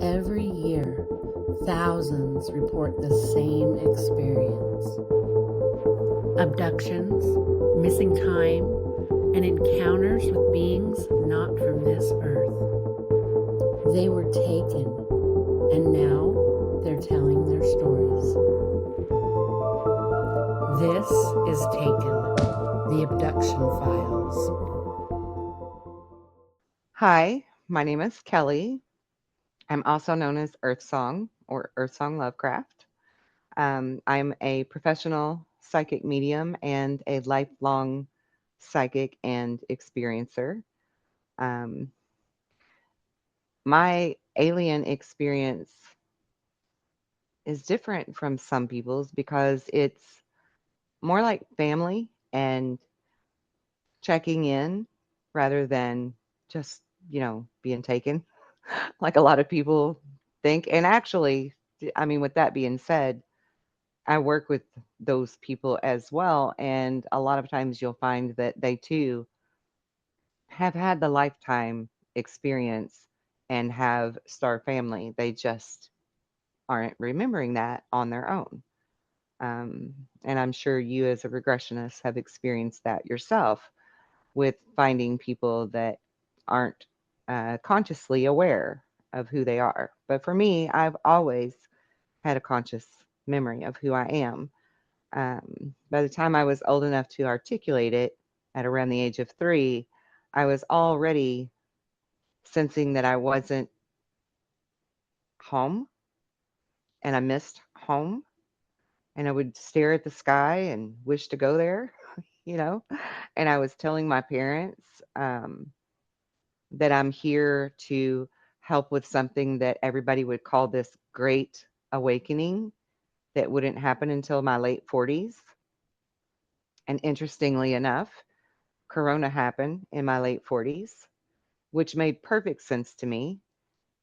Every year, thousands report the same experience. Abductions, missing time, and encounters with beings not from this earth. They were taken, and now they're telling their stories. This is Taken, the Abduction Files. Hi, my name is Kelly. I'm also known as Earthsong or Earthsong Lovecraft. I'm a professional psychic medium and a lifelong psychic and experiencer. Um, my alien experience is different from some people's because it's more like family and checking in rather than just, being taken like a lot of people think. And actually, I mean, with that being said, I work with those people as well. And a lot of times you'll find that they too have had the lifetime experience and have star family. They just aren't remembering that on their own. Um, and I'm sure you, as a regressionist, have experienced that yourself with finding people that aren't consciously aware of who they are. But for me, I've always had a conscious memory of who I am. By the time I was old enough to articulate it at around the age of 3, I was already sensing that I wasn't home and I missed home. And I would stare at the sky and wish to go there, you know? And I was telling my parents that I'm here to help with something that everybody would call this great awakening that wouldn't happen until my late 40s. And interestingly enough, Corona happened in my late 40s, which made perfect sense to me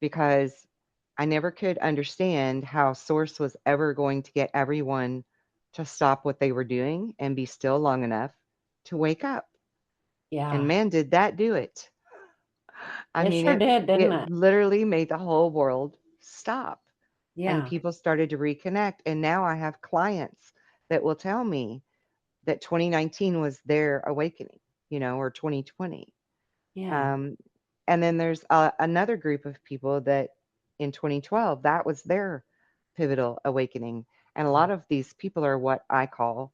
because I never could understand how Source was ever going to get everyone to stop what they were doing and be still long enough to wake up. And Yeah, man, did that do it. I it mean, sure it did, didn't it it? literally made the whole world stop and Yeah, people started to reconnect. And now I have clients that will tell me that 2019 was their awakening, or 2020. yeah, Um, and then there's another group of people that in 2012, that was their pivotal awakening. And a lot of these people are what I call,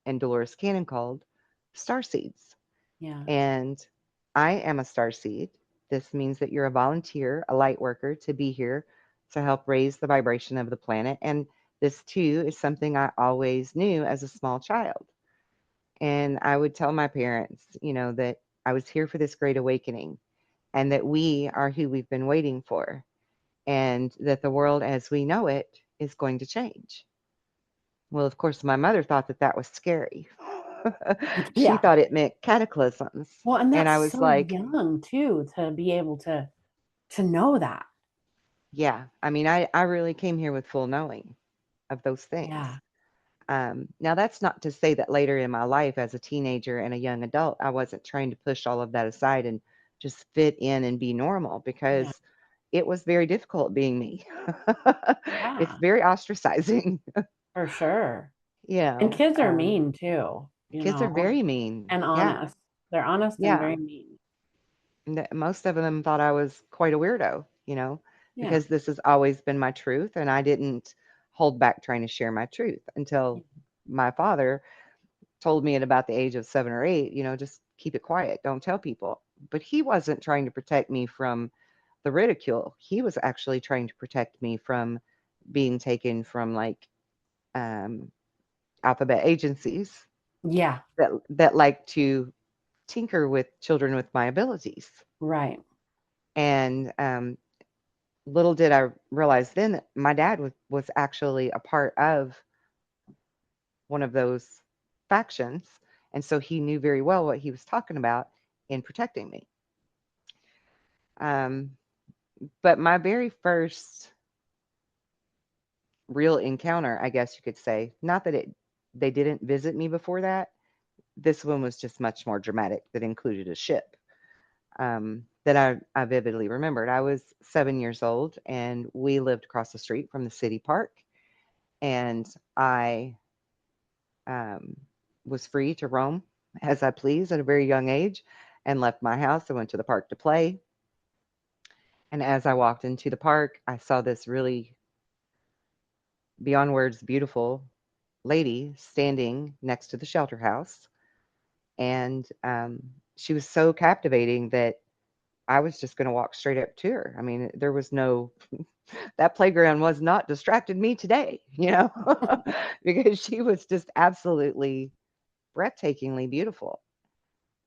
and Dolores Cannon called, starseeds. yeah. And I am a starseed. This means that you're a volunteer, a light worker to be here to help raise the vibration of the planet. And this too is something I always knew as a small child. And I would tell my parents, that I was here for this great awakening and that we are who we've been waiting for and that the world as we know it is going to change. Well, of course, my mother thought that that was scary. She Yeah. thought it meant cataclysms. Well, and And that's I was so like, young too to be able to know that. yeah, I mean, I really came here with full knowing of those things. Yeah. Now, that's not to say that later in my life as a teenager and a young adult, I wasn't trying to push all of that aside and just fit in and be normal Yeah. because it was very difficult being me. It's Yeah. very ostracizing. For sure. you And know, kids are um, mean too, Kids are very mean. and Yeah. honest. They're honest and Yeah. very mean. Most of them thought I was quite a weirdo, Yeah. because this has always been my truth. And I didn't hold back trying to share my truth until my father told me at about the age of 7 or 8, just keep it quiet. Don't tell people. But he wasn't trying to protect me from the ridicule. He was actually trying to protect me from being taken from like um, alphabet agencies Yeah. that like to tinker with children with my abilities. Right. And little did I realize then that my dad was actually a part of one of those factions. And so he knew very well what he was talking about in protecting me. Um, but my very first real encounter, I guess you could say, not that they didn't visit me before that. This one was just much more dramatic that included a ship. that I vividly remembered. I was 7 years old, and we lived across the street from the city park, and I um, was free to roam as I pleased at a very young age, and left my house and went to the park to play. And as I walked into the park, I saw this really beyond words beautiful lady standing next to the shelter house. And she was so captivating that I was just going to walk straight up to her. I mean, there was no, that playground was not distracted me today, because she was just absolutely breathtakingly beautiful.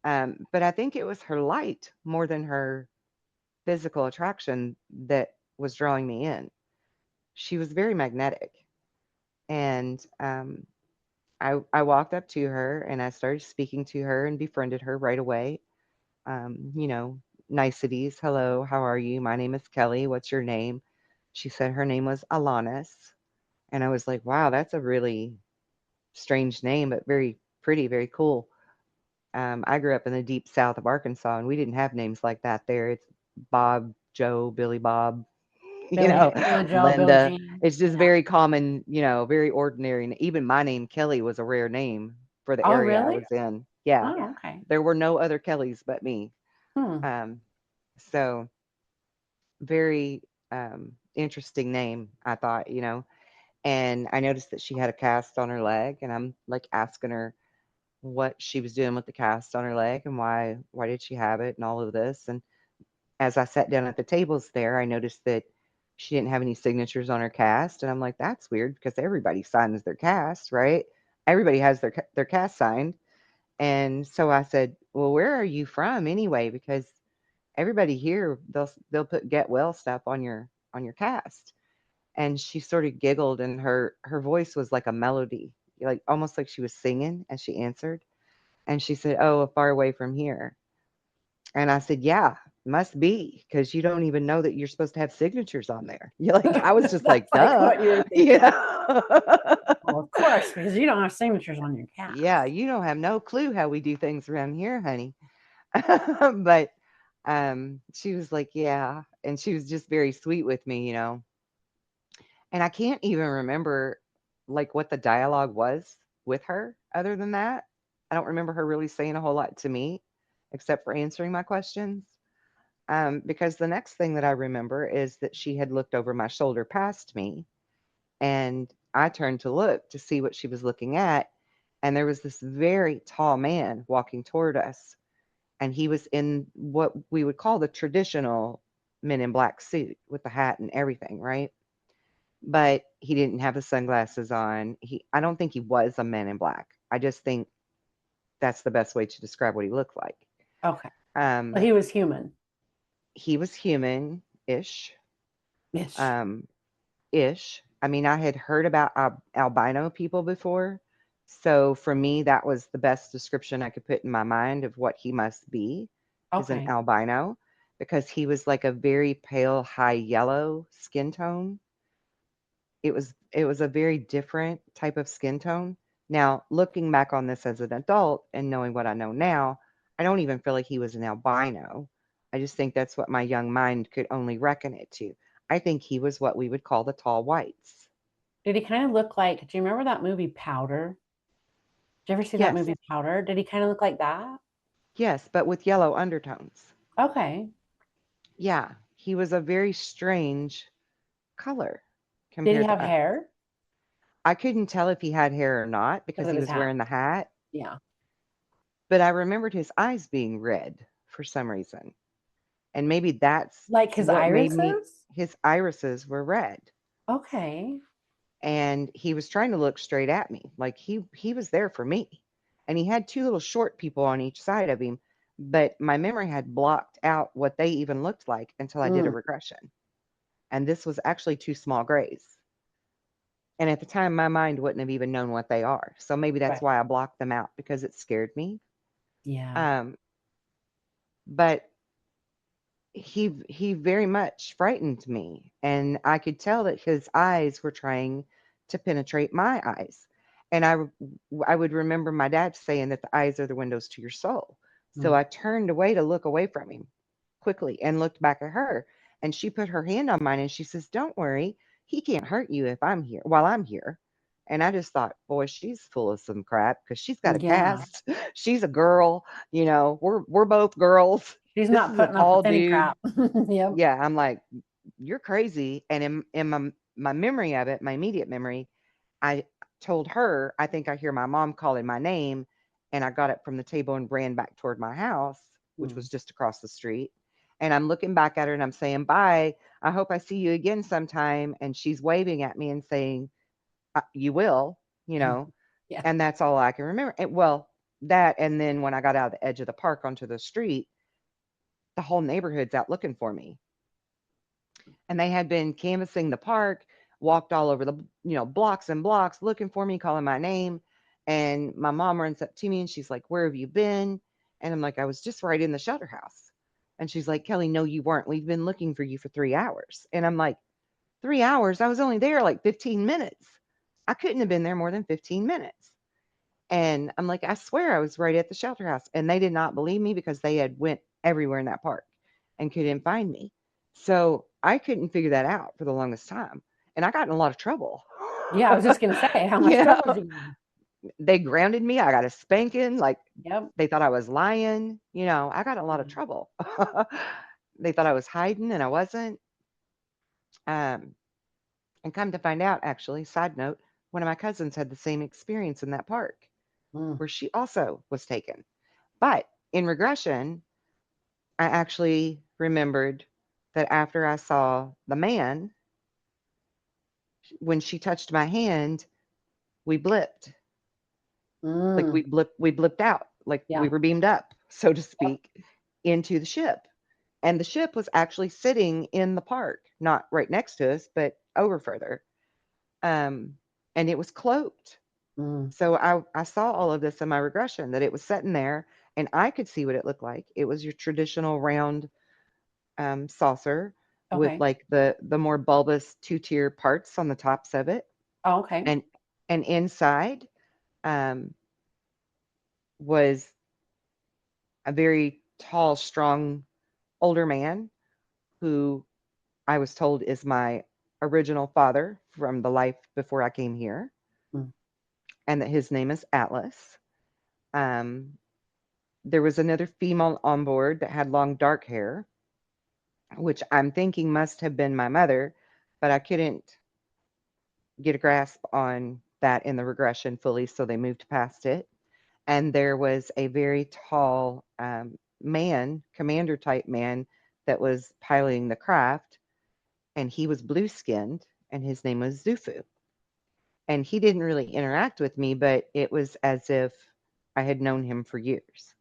But I think it was her light more than her physical attraction that was drawing me in. She was very magnetic. And I walked up to her and I started speaking to her and befriended her right away. Um, you know, Niceties. Hello, how are you? My name is Kelly. What's your name? She said her name was Alanis. And I was like, wow, that's a really strange name, but very pretty, very cool. I grew up in the deep south of Arkansas, and we didn't have names like that there. It's Bob, Joe, Billy Bob, you know, Billy Joe, Billie Linda. Jean. It's just Yeah. very common, very ordinary. And even my name, Kelly, was a rare name for the Oh, area I really? was in. Yeah, Oh, okay. there were no other Kellys but me. Hmm. Um, so very interesting name, I thought, And I noticed that she had a cast on her leg, and I'm like asking her what she was doing with the cast on her leg and why did she have it and all of this. And as I sat down at the tables there, I noticed that she didn't have any signatures on her cast, and I'm like, that's weird because everybody signs their cast, right? Everybody has their cast signed. And so I said, well, where are you from anyway? Because everybody here, they'll put get well stuff on your cast. And she sort of giggled, and her voice was like a melody, like almost like she was singing as she answered. And she said, oh, far away from here. And I said, yeah, must be, because you don't even know that you're supposed to have signatures on there. You're like, I was just like, That's like duh, what you were you thinking. know. Well, of course, because you don't have signatures on your cast. Yeah, you don't have no clue how we do things around here, honey. But she was like, yeah. And she was just very sweet with me. And I can't even remember like what the dialogue was with her other than that. I don't remember her really saying a whole lot to me except for answering my questions. Because the next thing that I remember is that she had looked over my shoulder past me, and I turned to look to see what she was looking at. And there was this very tall man walking toward us, and he was in what we would call the traditional Men in Black suit with the hat and everything, right? But he didn't have the sunglasses on. I don't think he was a Man in Black. I just think that's the best way to describe what he looked like. Okay. Well, Um, he was human. he was human-ish, Ish. um, ish. I mean, I had heard about albino people before, so for me, that was the best description I could put in my mind of what he must be, is an Okay. albino, because he was like a very pale, high yellow skin tone. It was a very different type of skin tone. Now, looking back on this as an adult and knowing what I know now, I don't even feel like he was an albino. I just think that's what my young mind could only reckon it to. I think he was what we would call the tall whites. Did he kind of look like, do you remember that movie Powder? Did you ever see that Yes, movie Powder? Did he kind of look like that? yes, but with yellow undertones. Okay. Yeah, he was a very strange color Did he compared have to us. hair? I couldn't tell if he had hair or not because Because of he his was hat. wearing the hat, Yeah. but I remembered his eyes being red for some reason. And maybe that's Like his what made me, irises? his irises were red. Okay. And he was trying to look straight at me, like he was there for me. And he had two little short people on each side of him, but my memory had blocked out what they even looked like until I did a Mm, regression. And this was actually two small grays. And at the time, my mind wouldn't have even known what they are. So maybe that's right. why I blocked them out, because it scared me. Yeah. Um, but he very much frightened me, and I could tell that his eyes were trying to penetrate my eyes. And I would remember my dad saying that the eyes are the windows to your soul. So Mm. I turned away to look away from him, quickly and looked back at her. And she put her hand on mine and she says, "Don't worry, he can't hurt you if I'm here while I'm here." And I just thought, boy, she's full of some crap because she's got a Yeah. cast. She's a girl, we're both girls. She's This not is a putting up tall with any dude. crap. Yep. Yeah, I'm like, you're crazy. And in my memory of it, my immediate memory, I told her, I think I hear my mom calling my name, and I got up from the table and ran back toward my house, which Mm. was just across the street. And I'm looking back at her and I'm saying, "Bye. I hope I see you again sometime." And she's waving at me and saying, "You will, you know." Yeah. And that's all I can remember. Well, that, and then when I got out of the edge of the park onto the street, the whole neighborhood's out looking for me. And they had been canvassing the park, walked all over the, blocks and blocks looking for me, calling my name. And my mom runs up to me and she's like, "Where have you been?" And I'm like, "I was just right in the shelter house." And she's like, "Kelly, no, you weren't. We've been looking for you for 3 hours." And I'm like, 3 hours? I was only there like 15 minutes. I couldn't have been there more than 15 minutes. And I'm like, "I swear I was right at the shelter house." And they did not believe me because they had went everywhere in that park and couldn't find me. So I couldn't figure that out for the longest time. And I got in a lot of trouble. Yeah, I was just gonna say, how much Yeah. trouble was he in? They grounded me. I got a spanking. Like Yep. they thought I was lying. I got in a lot of Mm. trouble. They thought I was hiding and I wasn't. Um, and come to find out, actually, side note, one of my cousins had the same experience in that park Mm. where she also was taken. But in regression, I actually remembered that after I saw the man, when she touched my hand, we blipped. Like Mm. we blipped out, like we Yeah. were beamed up, so to Yep. speak, into the ship. And the ship was actually sitting in the park, not right next to us, but over further. Um, and it was cloaked. Mm. So I saw all of this in my regression that it was sitting there and I could see what it looked like. It was your traditional round saucer with Okay. like the more bulbous two-tier parts on the tops of it. Oh, okay. And inside um, was a very tall, strong older man who I was told is my original father from the life before I came here, Mm. and that his name is Atlas. Um, there was another female on board that had long dark hair, which I'm thinking must have been my mother, but I couldn't get a grasp on that in the regression fully, so they moved past it. And there was a very tall man, commander type man, that was piloting the craft, and he was blue skinned, and his name was Zufu. And he didn't really interact with me, but it was as if I had known him for years.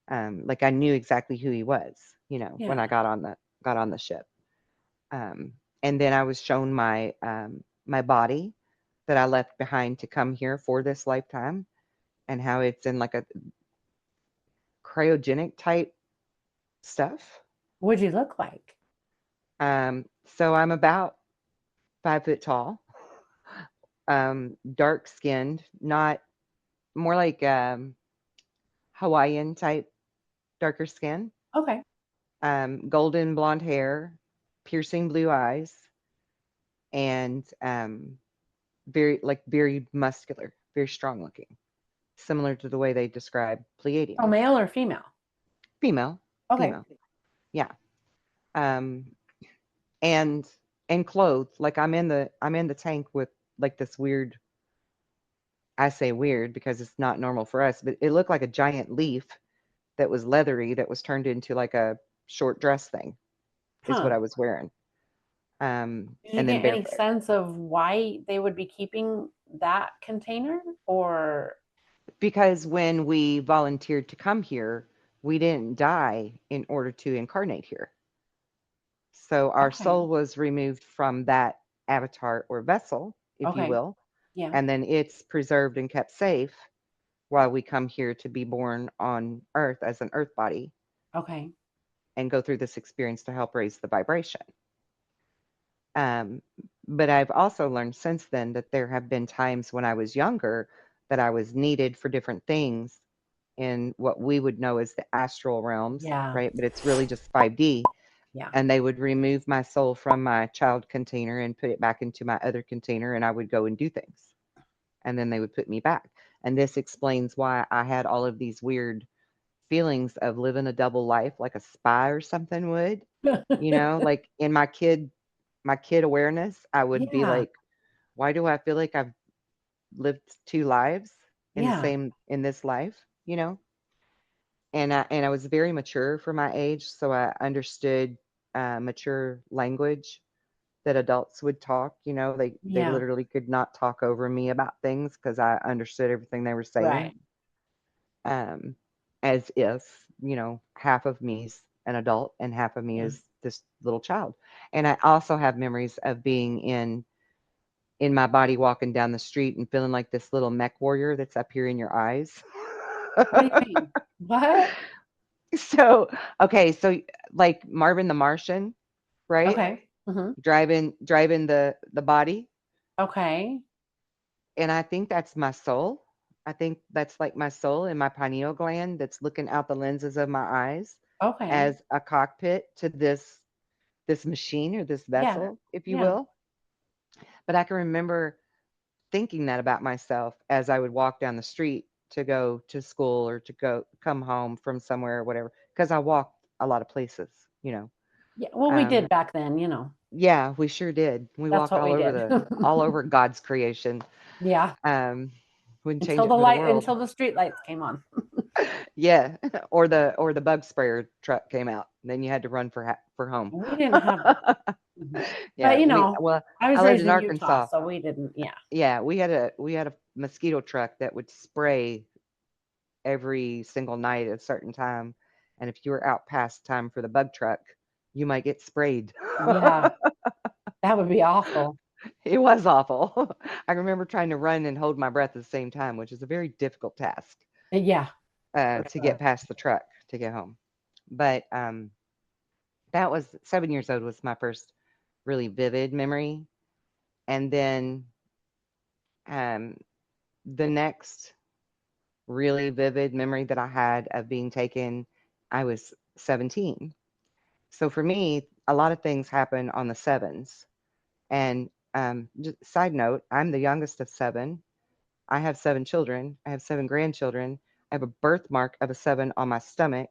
Like I knew exactly who he was, when I Yeah. got on the ship. Um, and then I was shown my body that I left behind to come here for this lifetime, and how it's in like a cryogenic type stuff. What'd you look like? So I'm about 5 foot tall, dark skinned, not more like Hawaiian type, darker skin, Okay. golden blonde hair, piercing blue eyes, and very muscular, very strong looking, similar to the way they describe Oh, Pleiadians. male or female? Female, Okay. female, yeah. Um, and clothed like I'm in the tank with like this weird. I say weird because it's not normal for us, but it looked like a giant leaf that was leathery that was turned into like a short dress thing is what Huh. I was wearing. Did you And then get any barefoot. sense of why they would be keeping that container? Or Because when we volunteered to come here, we didn't die in order to incarnate here. So our okay. soul was removed from that avatar or vessel, if you Okay. will, Yeah. and then it's preserved and kept safe while we come here to be born on Earth as an Earth body Okay. and go through this experience to help raise the vibration. Um, but I've also learned since then that there have been times when I was younger that I was needed for different things in what we would know as the astral realms, Yeah. right? But it's really just 5D. Yeah. And they would remove my soul from my child container and put it back into my other container, and I would go and do things. And then they would put me back. And this explains why I had all of these weird feelings of living a double life like a spy or something would. Like in my kid awareness, I would be Yeah. like, why do I feel like I've lived two lives Yeah. in this life, you know? And I was very mature for my age, so I understood mature language that adults would talk. They Yeah. literally could not talk over me about things because I understood everything they were saying. Right. Um, as if half of me's an adult and half of me Yeah. is this little child. And I also have memories of being in my body walking down the street and feeling like this little mech warrior that's up here in your eyes. What do you mean? What? So, okay, so like Marvin the Martian, right? Okay. Hmm. Driving the body, Okay. and I think that's my soul. I think that's like my soul in my pineal gland that's looking out the lenses of my eyes Okay. as a cockpit to this machine or this Yeah. vessel, if you Yeah. will. But I can remember thinking that about myself as I would walk down the street to go to school or to go come home from somewhere or whatever, because I walked a lot of places, you know. Yeah. Well, we did Um, back then. yeah, we sure did. We That's walked what we did. all over God's creation. Yeah. Um, wouldn't change it for the world. Until the street lights came on. Yeah, or the bug sprayer truck came out. Then you had to run for home. We didn't have that. Mhm. But Yeah, well, I I was lived raised in in Utah, Arkansas. so we didn't. Yeah. Yeah, we had a mosquito truck that would spray every single night at a certain time. And if you were out past time for the bug truck, you might get sprayed. Yeah. That would be awful. It was awful. I remember trying to run and hold my breath at the same time, which is a very difficult task Yeah. For to get sure. past the truck to get home. But that was 7 years old was my first really vivid memory. And then um, the next really vivid memory that I had of being taken, I was 17. So for me, a lot of things happen on the sevens. And just side note, I'm the youngest of seven. I have seven children. I have seven grandchildren. I have a birthmark of a seven on my stomach.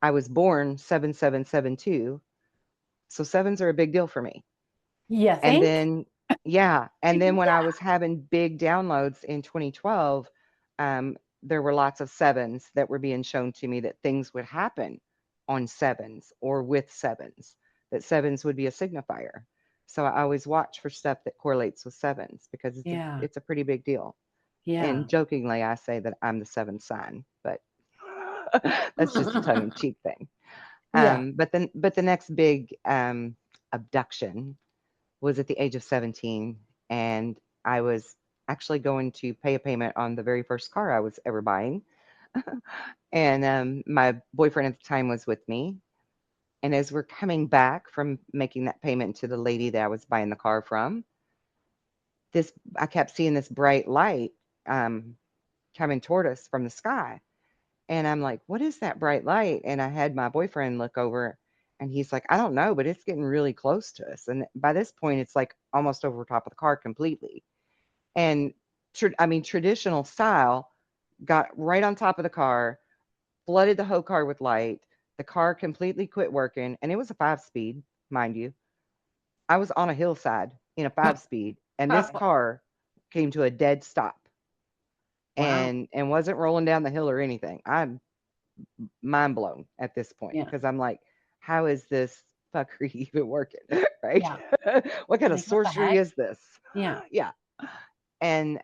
I was born 7772. So sevens are a big deal for me. You And think? then, yeah. And then when I Yeah. was having big downloads in 2012, there were lots of sevens that were being shown to me that things would happen on sevens or with sevens, that sevens would be a signifier. So I always watch for stuff that correlates with sevens because it's a Yeah. it's a pretty big deal. Yeah. And jokingly, I say that I'm the seventh sign, but that's just a tongue in cheek thing. Yeah. But the next big abduction was at the age of 17, and I was actually going to pay a payment on the very first car I was ever buying. And my boyfriend at the time was with me. And as we're coming back from making that payment to the lady that I was buying the car from, this I kept seeing this bright light um, coming toward us from the sky. And I'm like, what is that bright light? And I had my boyfriend look over and he's like, I don't know, but it's getting really close to us. And by this point, it's like almost over top of the car completely. And traditional style got right on top of the car, flooded the whole car with light. The car completely quit working. And it was a 5 speed, mind you. I was on a hillside in a 5 speed, and this car came to a dead stop Wow. and wasn't rolling down the hill or anything. I'm mind blown at this point Yeah. because I'm like, how is this fuckery even working? Right? Yeah. What kind of Like, what the sorcery heck? is this? Yeah. Yeah. And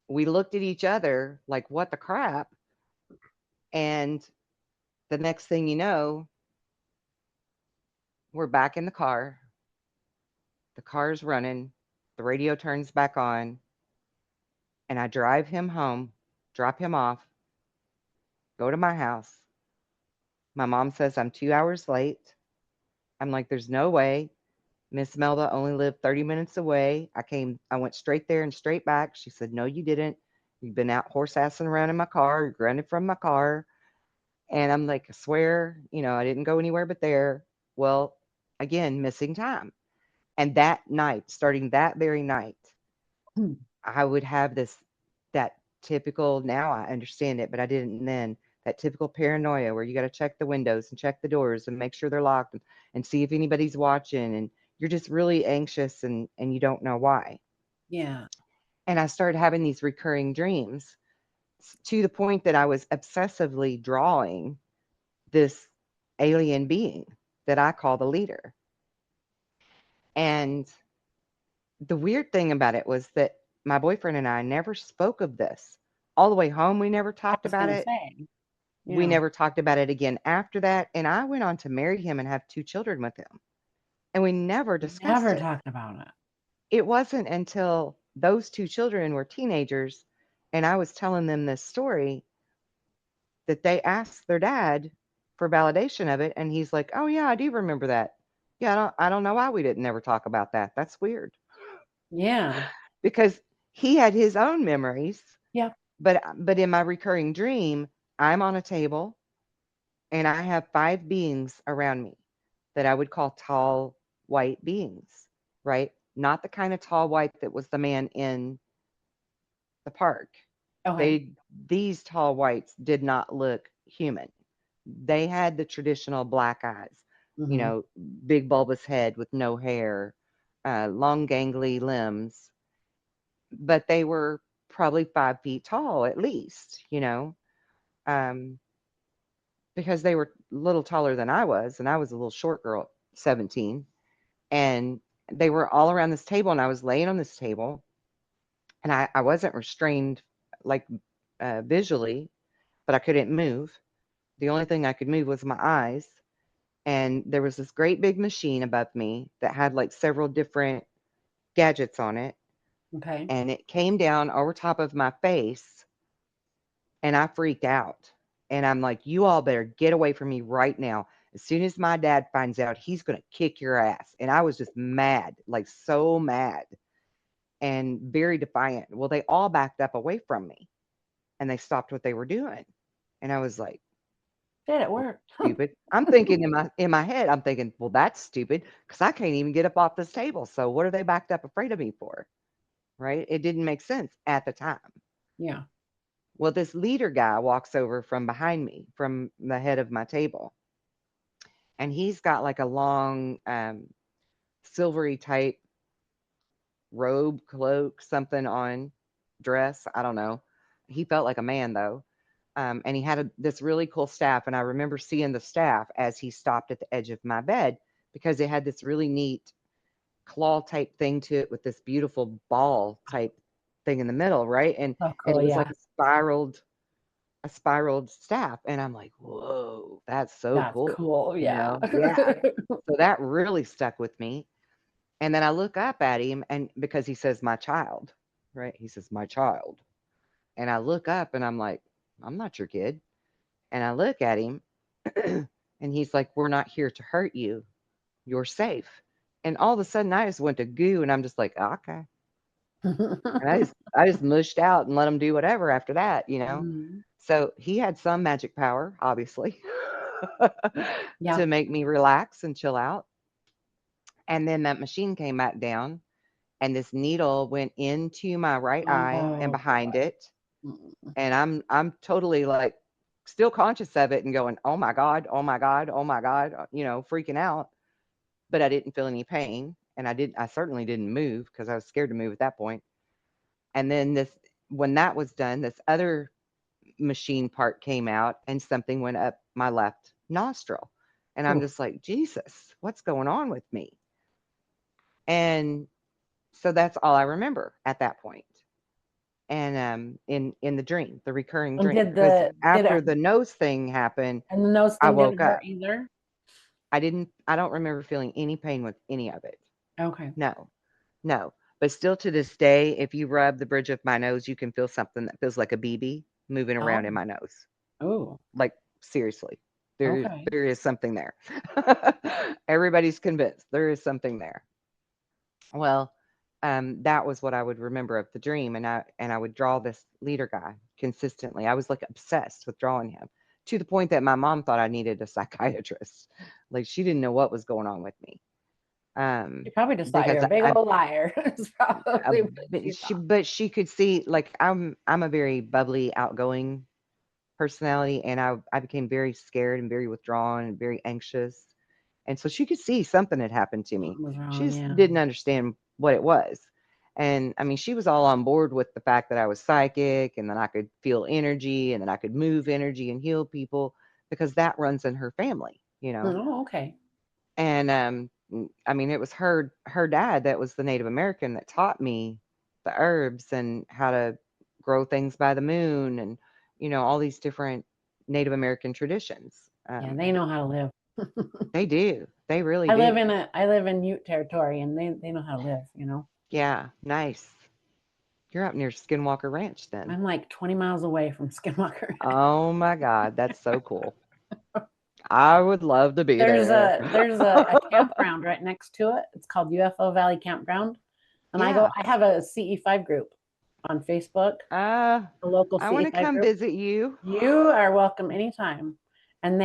we looked at each other like, what the crap? And the next thing you know, we're back in the car. The car's running. The radio turns back on. And I drive him home, drop him off, go to my house. My mom says I'm 2 hours late. I'm like, there's no way. Miss Melba only lived 30 minutes away. I went straight there and straight back. She said, no, you didn't. You've been out horse assing around in my car. You're grunting from my car. And I'm like, I swear, I didn't go anywhere but there. Well, again, missing time. And that night, starting that very night, I would have that typical, now I understand it, but I didn't then, that typical paranoia where you got to check the windows and check the doors and make sure they're locked and see if anybody's watching. And you're just really anxious and you don't know why. Yeah. And I started having these recurring dreams to the point that I was obsessively drawing this alien being that I call the leader. And the weird thing about it was that my boyfriend and I never spoke of this. All the way home, we never I talked was about gonna it. say. We Yeah. never talked about it again after that. And I went on to marry him and have 2 children with him. And we never discussed Never it. talked about it. It wasn't until those 2 children were teenagers and I was telling them this story that they asked their dad for validation of it. And he's like, "Oh yeah, I do remember that. Yeah, I don't know why we didn't never talk about that. That's weird." Yeah. Because he had his own memories. Yep. But in my recurring dream, I'm on a table and I have 5 beings around me that I would call tall white beings, right? Not the kind of tall white that was the man in the park. Okay. They These tall whites did not look human. They had the traditional black eyes, Mm-hmm. big bulbous head with no hair, long gangly limbs, but they were probably 5 feet tall at least, um, because they were a little taller than I was, and I was a little short girl at 17. And they were all around this table, and I was laying on this table, and I wasn't restrained like visually, but I couldn't move. The only thing I could move was my eyes. And there was this great big machine above me that had like several different gadgets on it. Okay. And it came down over top of my face, and I freaked out. And I'm like, "You all better get away from me right now. As soon as my dad finds out, he's going to kick your ass." And I was just mad, like so mad and very defiant. Well, they all backed up away from me and they stopped what they were doing. And I was like, Did it "Well, work? stupid." I'm thinking in my head, I'm thinking, "Well, that's stupid because I can't even get up off this table. So what are they backed up afraid of me for?" Right? It didn't make sense at the time. Yeah. Well, this leader guy walks over from behind me, from the head of my table, and he's got like a long, silvery type robe, cloak, something on, dress. I don't know. He felt like a man though. And he had this really cool staff. And I remember seeing the staff as he stopped at the edge of my bed because it had this really neat claw type thing to it with this beautiful ball type thing in the middle, right? And Oh, and cool. it was Yeah. like a spiraled staff. And I'm like, "Whoa, that's so That's cool." cool. Yeah. Yeah. So that really stuck with me. And then I look up at him, and because he says my child, right? He says my child. And I look up and I'm like, "I'm not your kid." And I look at him and he's like, "We're not here to hurt you. You're safe." And all of a sudden I just went to goo and I'm just like, "Okay." And I just mushed out and let him do whatever after that. Mhm. So he had some magic power, obviously, Yeah. to make me relax and chill out. And then that machine came back down and this needle went into my right eye and Oh behind boy. it. Mm. And I'm totally like still conscious of it and going, "Oh my God, oh my God, oh my God," freaking out. But I didn't feel any pain. And I certainly didn't move because I was scared to move at that point. And then when that was done, this other machine part came out and something went up my left nostril. And I'm Oof. just like, "Jesus, what's going on with me?" And so that's all I remember at that point. And in the dream, the recurring And dream, because did it after the nose thing happened, and the nose I thing woke didn't hurt up. either? I don't remember feeling any pain with any of it. Okay. No. No. But still to this day, if you rub the bridge of my nose, you can feel something that feels like a BB moving around in Oh. my nose. Oh. Like seriously. There Okay. there is something there. Everybody's convinced there is something there. Well, that was what I would remember of the dream, and I would draw this leader guy consistently. I was like obsessed with drawing him to the point that my mom thought I needed a psychiatrist. Like she didn't know what was going on with me. She probably just thought Because you're a big old liar. It's probably what she thought. but she could see, like, I'm a very bubbly, outgoing personality, and I became very scared and very withdrawn and very anxious. And so she could see something had happened to me. Something was She wrong, just yeah. didn't understand what it was. And I mean, she was all on board with the fact that I was psychic and that I could feel energy and that I could move energy and heal people because that runs in her family, you know. Oh, okay. And I mean, it was her dad that was the Native American that taught me the herbs and how to grow things by the moon and all these different Native American traditions. Yeah, they know how to live. They do. They really do. I live in Ute territory, and they know how to live, you know. Yeah, nice. You're up near Skinwalker Ranch then. I'm like 20 miles away from Skinwalker. Oh my God, that's so cool. I would love to be There's there. a campground right next to it. It's called UFO Valley Campground. And Yeah. I have a CE5 group on Facebook, a local I want to CE5 come group. visit you. You are welcome anytime. And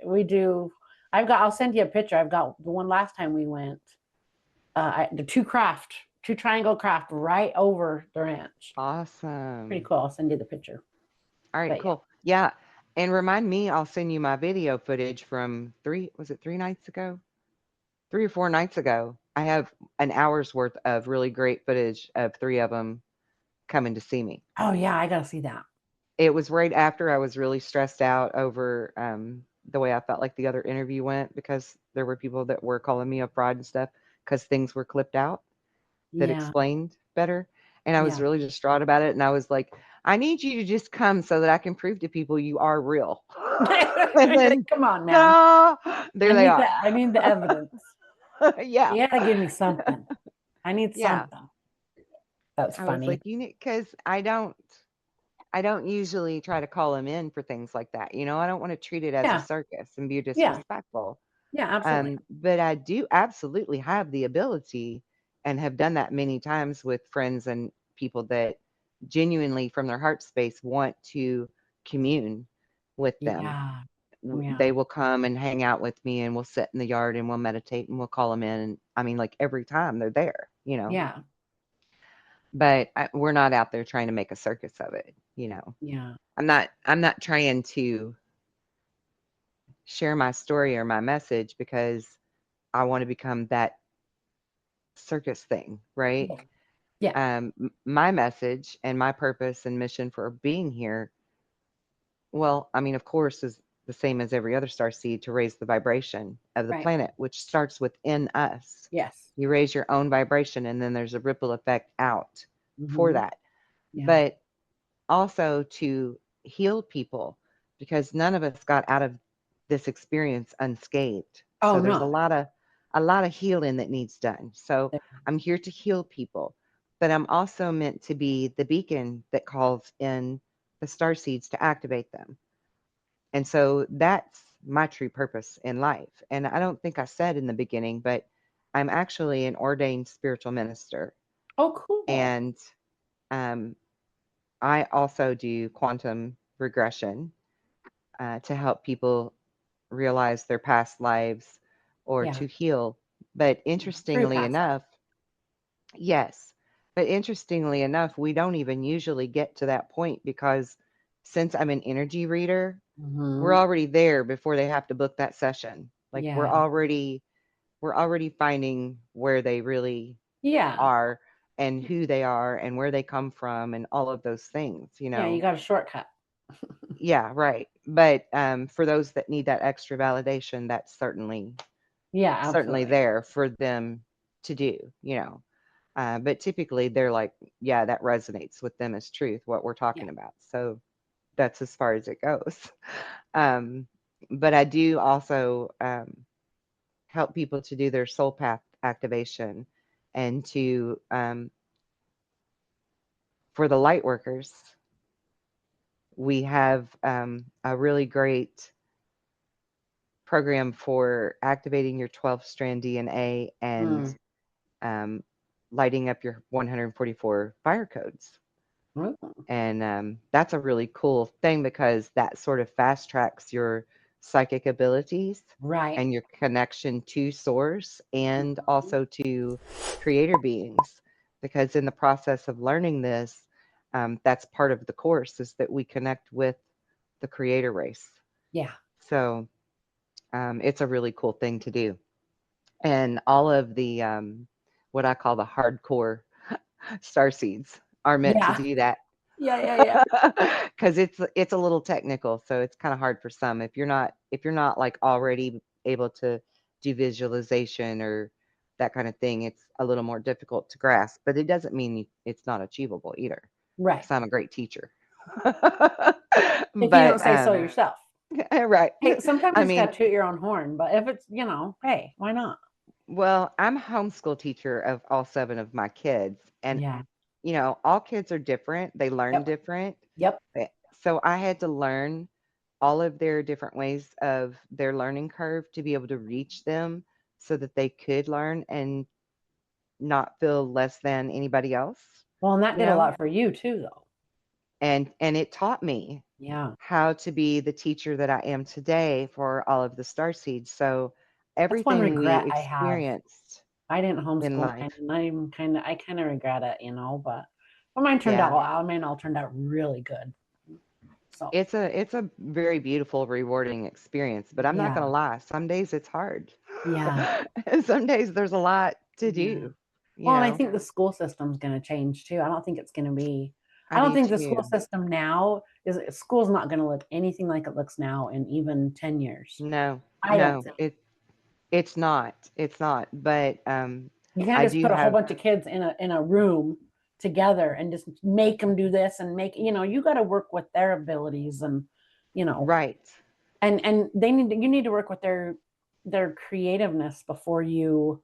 we do, I'll send you a picture. I've got the one last time we went, the two triangle craft right over the ranch. Awesome. Pretty cool. I'll send you the picture. All right, But cool. Yeah. And remind me, I'll send you my video footage from was it 3 nights ago? 3 or 4 nights ago. I have an hour's worth of really great footage of 3 of them coming to see me. Oh yeah, I gotta see that. It was right after I was really stressed out over the way I felt like the other interview went because there were people that were calling me a fraud and stuff because things were clipped out that Yeah. explained better. And I was Yeah. really distraught about it. And I was like, I need you to just come so that I can prove to people you are real. And then, Come on, man. no, there they are. I need the evidence. Yeah. You gotta give me something. I need Yeah. something. That's I was funny. like, because I don't usually try to call them in for things like that. I don't want to treat it as a Yeah. circus and be Yeah. disrespectful. Yeah, absolutely. But I do absolutely have the ability and have done that many times with friends and people that genuinely from their heart space want to commune with them. Yeah. Yeah. They will come and hang out with me and we'll sit in the yard and we'll meditate and we'll call them in. And I mean, like every time they're there. Yeah. But we're not out there trying to make a circus of it. Yeah. I'm not trying to share my story or my message because I want to become that circus thing, right? Yeah. My message and my purpose and mission for being here, well, I mean, of course, is the same as every other star seed to raise the vibration of the Right. planet, which starts within us. Yes. You raise your own vibration, and then there's a ripple effect out for that. Yeah. But also to heal people because none of us got out of this experience unscathed. Oh, So there's no. a lot of healing that needs done. So I'm here to heal people, but I'm also meant to be the beacon that calls in the star seeds to activate them. And so that's my true purpose in life. And I don't think I said in the beginning, but I'm actually an ordained spiritual minister. Oh, cool. And I also do quantum regression to help people realize their past lives or Yeah. to heal. But interestingly enough, yes, but interestingly enough, we don't even usually get to that point because since I'm an energy reader, we're already there before they have to book that session. Like we're already finding where they really are and who they are and where they come from and all of those things. Yeah, you got a shortcut. Yeah, right. But for those that need that extra validation, that's certainly there for them to do. But typically they're like, yeah, that resonates with them as truth, what we're talking about. So that's as far as it goes. But I do also help people to do their soul path activation and to for the light workers, we have a really great program for activating your 12 strand DNA and lighting up your 144 fire codes. Oh, And that's a really cool thing because that sort of fast tracks your psychic abilities right. and your connection to source and Mhm. also to creator beings. Because in the process of learning this, that's part of the course is that we connect with the creator race. Yeah. So it's a really cool thing to do. And all of the what I call the hardcore starseeds are meant to Yeah. do that. Yeah. Yeah. Yeah. Because it's a little technical, so it's kind of hard for some. If you're not like already able to do visualization or that kind of thing, it's a little more difficult to grasp. But it doesn't mean it's not achievable either, Right. because I'm a great teacher. If you don't But say so yourself. right. Hey, sometimes I you just mean, got to toot your own horn, but if it's, hey, why not? well, I'm a homeschool teacher of all 7 of my kids, and Yeah. all kids are different. They learn Yep. different. Yep. So I had to learn all of their different ways of their learning curve to be able to reach them so that they could learn and not feel less than anybody else, Well, and that you did a know? lot for you too, though. And it taught me Yeah. how to be the teacher that I am today for all of the star seeds. So That's one everything we regret I have. experienced I didn't in homeschool life. and I kind of regret it, but mine turned out, Yeah. mine all turned out really good. So, It's a very beautiful, rewarding experience, but I'm not yeah. gonna lie, some days it's hard. Yeah. And some days there's a lot to Yeah. do, you Well, and I know? think the school system's going to change too. I don't think it's going to be, I I don't do think the school too. system now school's not going to look anything like it looks now in even 10 years. No, I don't no, think. it's not. It's not. But You can't I just do put a whole have bunch of kids in a room together and just make them do this and you got to work with their abilities and, you know, right. and you need to work with their creativeness before you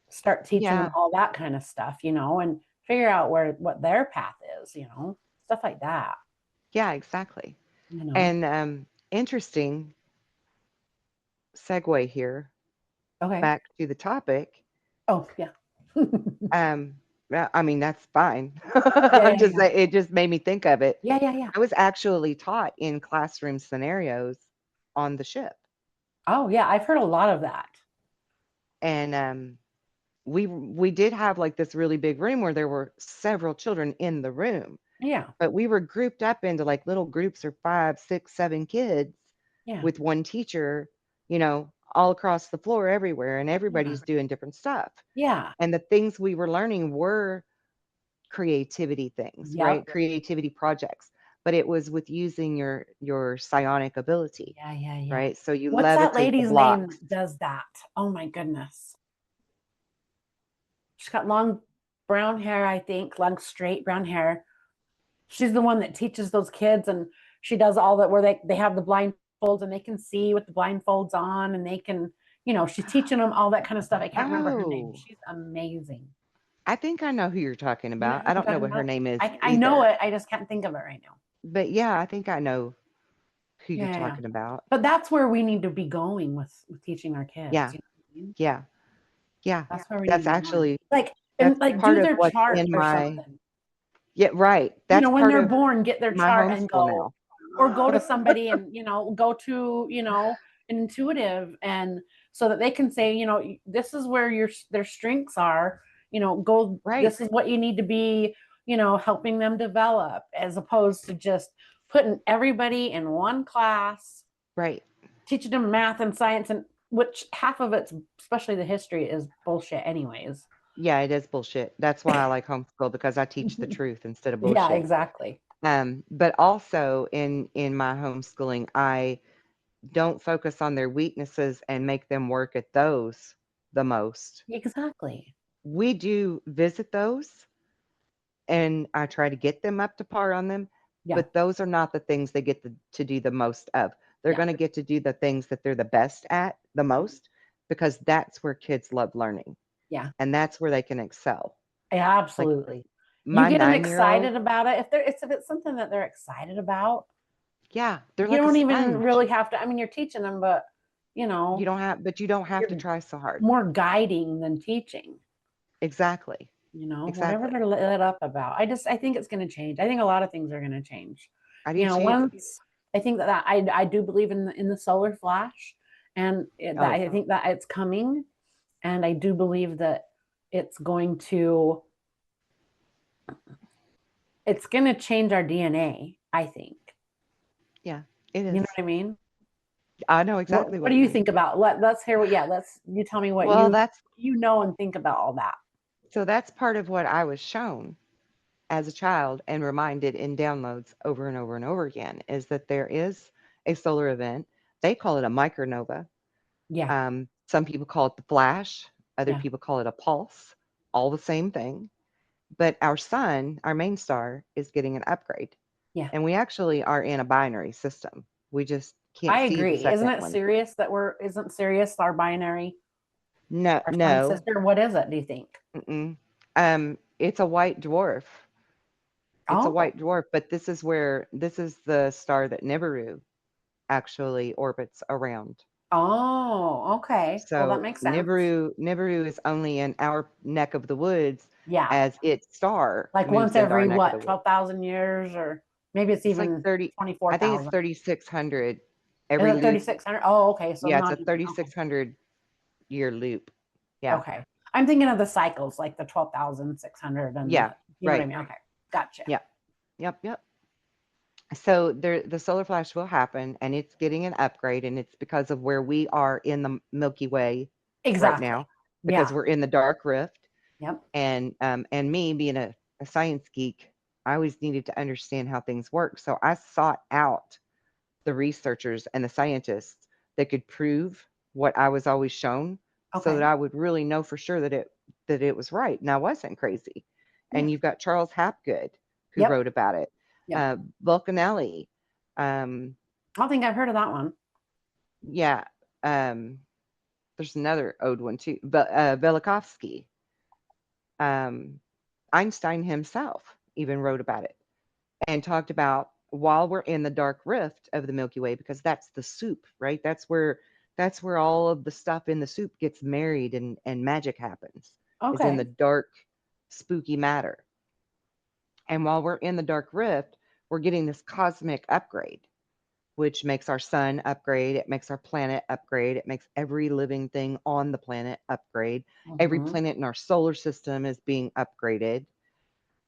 start teaching them Yeah. all that kind of stuff, and figure out what their path is, stuff like that, Yeah, exactly. you know. And interesting segue here Okay. back to the topic. Oh, yeah. Well, I mean, that's fine. Yeah, I'm yeah, just yeah. saying it just made me think of it. Yeah, yeah, yeah. I was actually taught in classroom scenarios on the ship. Oh, yeah, I've heard a lot of that. And we did have like this really big room where there were several children in the room, Yeah, but we were grouped up into like little groups of 5, 6, 7 kids yeah, with one teacher, all across the floor everywhere, and yeah, everybody's doing different stuff. yeah. And the things we were learning were creativity things, right? Yep. Creativity projects, but it was with using your psionic ability, Yeah, yeah, yeah. right? So you What's that levitate the lady's name blocks. that does that? Oh my goodness. She's got long brown hair, I think, long straight brown hair. She's the one that teaches those kids, and she does all that where they have the blindfolds and they can see with the blindfolds on and they can, she's teaching them all that kind of stuff. I can't remember her name. Oh, She's amazing. I think I know who you're talking You know about. who I I'm don't know talking what her about? name is I know either. it. I just can't think of it right now. But yeah, I think I know who you're Yeah, yeah, yeah. talking about. But that's where we need to be going with teaching our kids. Yeah, You know what I mean? yeah, yeah. That's where we That's need to be going. actually Like that's and like part do of their what's chart in or my something. yeah, right. That's When part they're of born, get their my chart and homeschool go, now. or go to somebody and go to an intuitive, and so that they can say, this is where their strengths are. Go. Right, This is what you need to be. Helping them develop, as opposed to just putting everybody in one class, right. teaching them math and science, and which half of it's, especially the history, is bullshit, anyways. Yeah, it is bullshit. That's why I like homeschool because I teach the truth instead of Yeah, bullshit. exactly. But also in my homeschooling, I don't focus on their weaknesses and make them work at those the most. Exactly. We do visit those and I try to get them up to par on them, Yeah, but those are not the things they get to do the most of. They're yeah, going to get to do the things that they're the best at the most because that's where kids love learning yeah. and that's where they can excel. Yeah, Like absolutely. You my get them 9-year-old, excited about it. If it's something that they're excited about, yeah, they're you like a don't even sponge. really have to. I mean, you're teaching them, but You don't have to you're try so hard. more guiding than teaching. Exactly. Whatever Exactly. they're lit up about. I think it's going to change. I think a lot of things are going to change. I do too. Once I think that I do believe in the solar flash, and that Oh, I think that it's coming, and I do believe that it's going to it's going to change our DNA, I think. yeah, it You know is. what I mean? I know exactly What what do you you mean. think about? Let's hear what. Yeah, let's. You tell me what Well, you know and think about all that. that's part of what I was shown as a child and reminded in downloads over and over and over again is that there is a solar event. They call it a micronova. Yeah, Some people call it the flash, other yeah, people call it a pulse, all the same thing. But our sun, our main star, is getting an upgrade. yeah. And we actually are in a binary system. We just can't I see the agree. Isn't second it one. serious that isn't Sirius our binary, No, our sun no. sister? What is it? Do you think? Mm-mm. It's a white dwarf. It's a Oh, white dwarf, but this is the star that Nibiru actually orbits around. oh, okay. Well, that So makes sense. Nibiru is only in our neck of the woods Yeah, as its star like once moves into our every neck of the what, woods. 12,000 years, or maybe it's It's like even 30, I think it's 24,000. 3,600 Is every it loop. 3,600? Oh, okay. So Yeah, it's not a even okay. 3,600 year loop. Yeah. Okay. I'm thinking of the cycles, like the 12,600 and Yeah. you know what I Right. mean? Okay. Gotcha. Yeah. Yep. Yep. So the solar flash will happen and it's getting an upgrade and it's because of where we are in the Milky Way right Exactly. now because Yeah. we're in the dark rift Yep. and me being a science geek, I always needed to understand how things work. So I sought out the researchers and the scientists that could prove what I was always shown so that Okay. I would really know for sure that it was right and I wasn't crazy. Yeah. And you've got Charles Hapgood who Yep. wrote about it, Yep. Vulcanelli, um, I don't think I've heard of that one. yeah, um, there's another old one too, but Velikovsky, um, Einstein himself even wrote about it and talked about while we're in the dark rift of the Milky Way, because that's the soup, right? That's where all of the stuff in the soup gets married and magic happens, is in the Okay. dark, spooky matter. And while we're in the dark rift, we're getting this cosmic upgrade, which makes our sun upgrade. It makes our planet upgrade. It makes every living thing on the planet upgrade. Every Mm-hmm. planet in our solar system is being upgraded.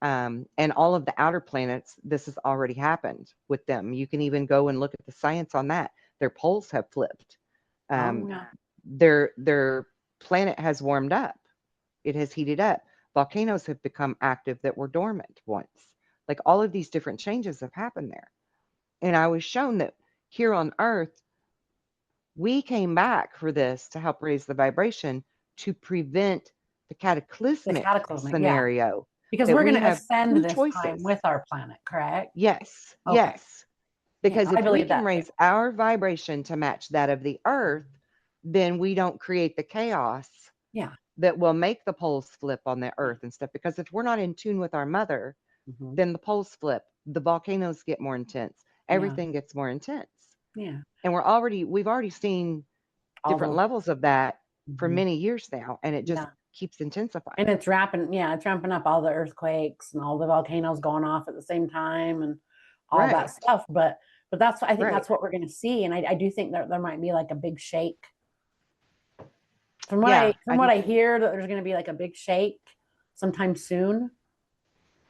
And all of the outer planets, this has already happened with them. You can even go and look at the science on that. Their poles have flipped. Oh Um, yeah. their planet has warmed up. It has heated up. Volcanoes have become active that were dormant once. Like all of these different changes have happened there. And I was shown that here on Earth, we came back for this to help raise the vibration to prevent the The cataclysmic cataclysmic. Yeah. scenario Because that we're going we to have ascend two this time choices. with our planet, correct? Yes, Okay. yes. Yeah, Because I if we believe can that too. raise our vibration to match that of the Earth, then we don't create the chaos Yeah. that will make the poles flip on the Earth and stuff. Because if we're not in tune with our mother, Mm-hmm. then the poles flip, the volcanoes get more intense, Yeah. everything gets more intense. Yeah. And we've already seen All different the. levels of that for Mhm. many years now, and it just Yeah. keeps intensifying. And it's ramping up all the earthquakes and all the volcanoes going off at the same time and all that Right, stuff. But I think right. that's what we're going to see. And I do think that there might be like a big shake. Yeah, From I what do I too. hear, that there's going to be like a big shake sometime soon.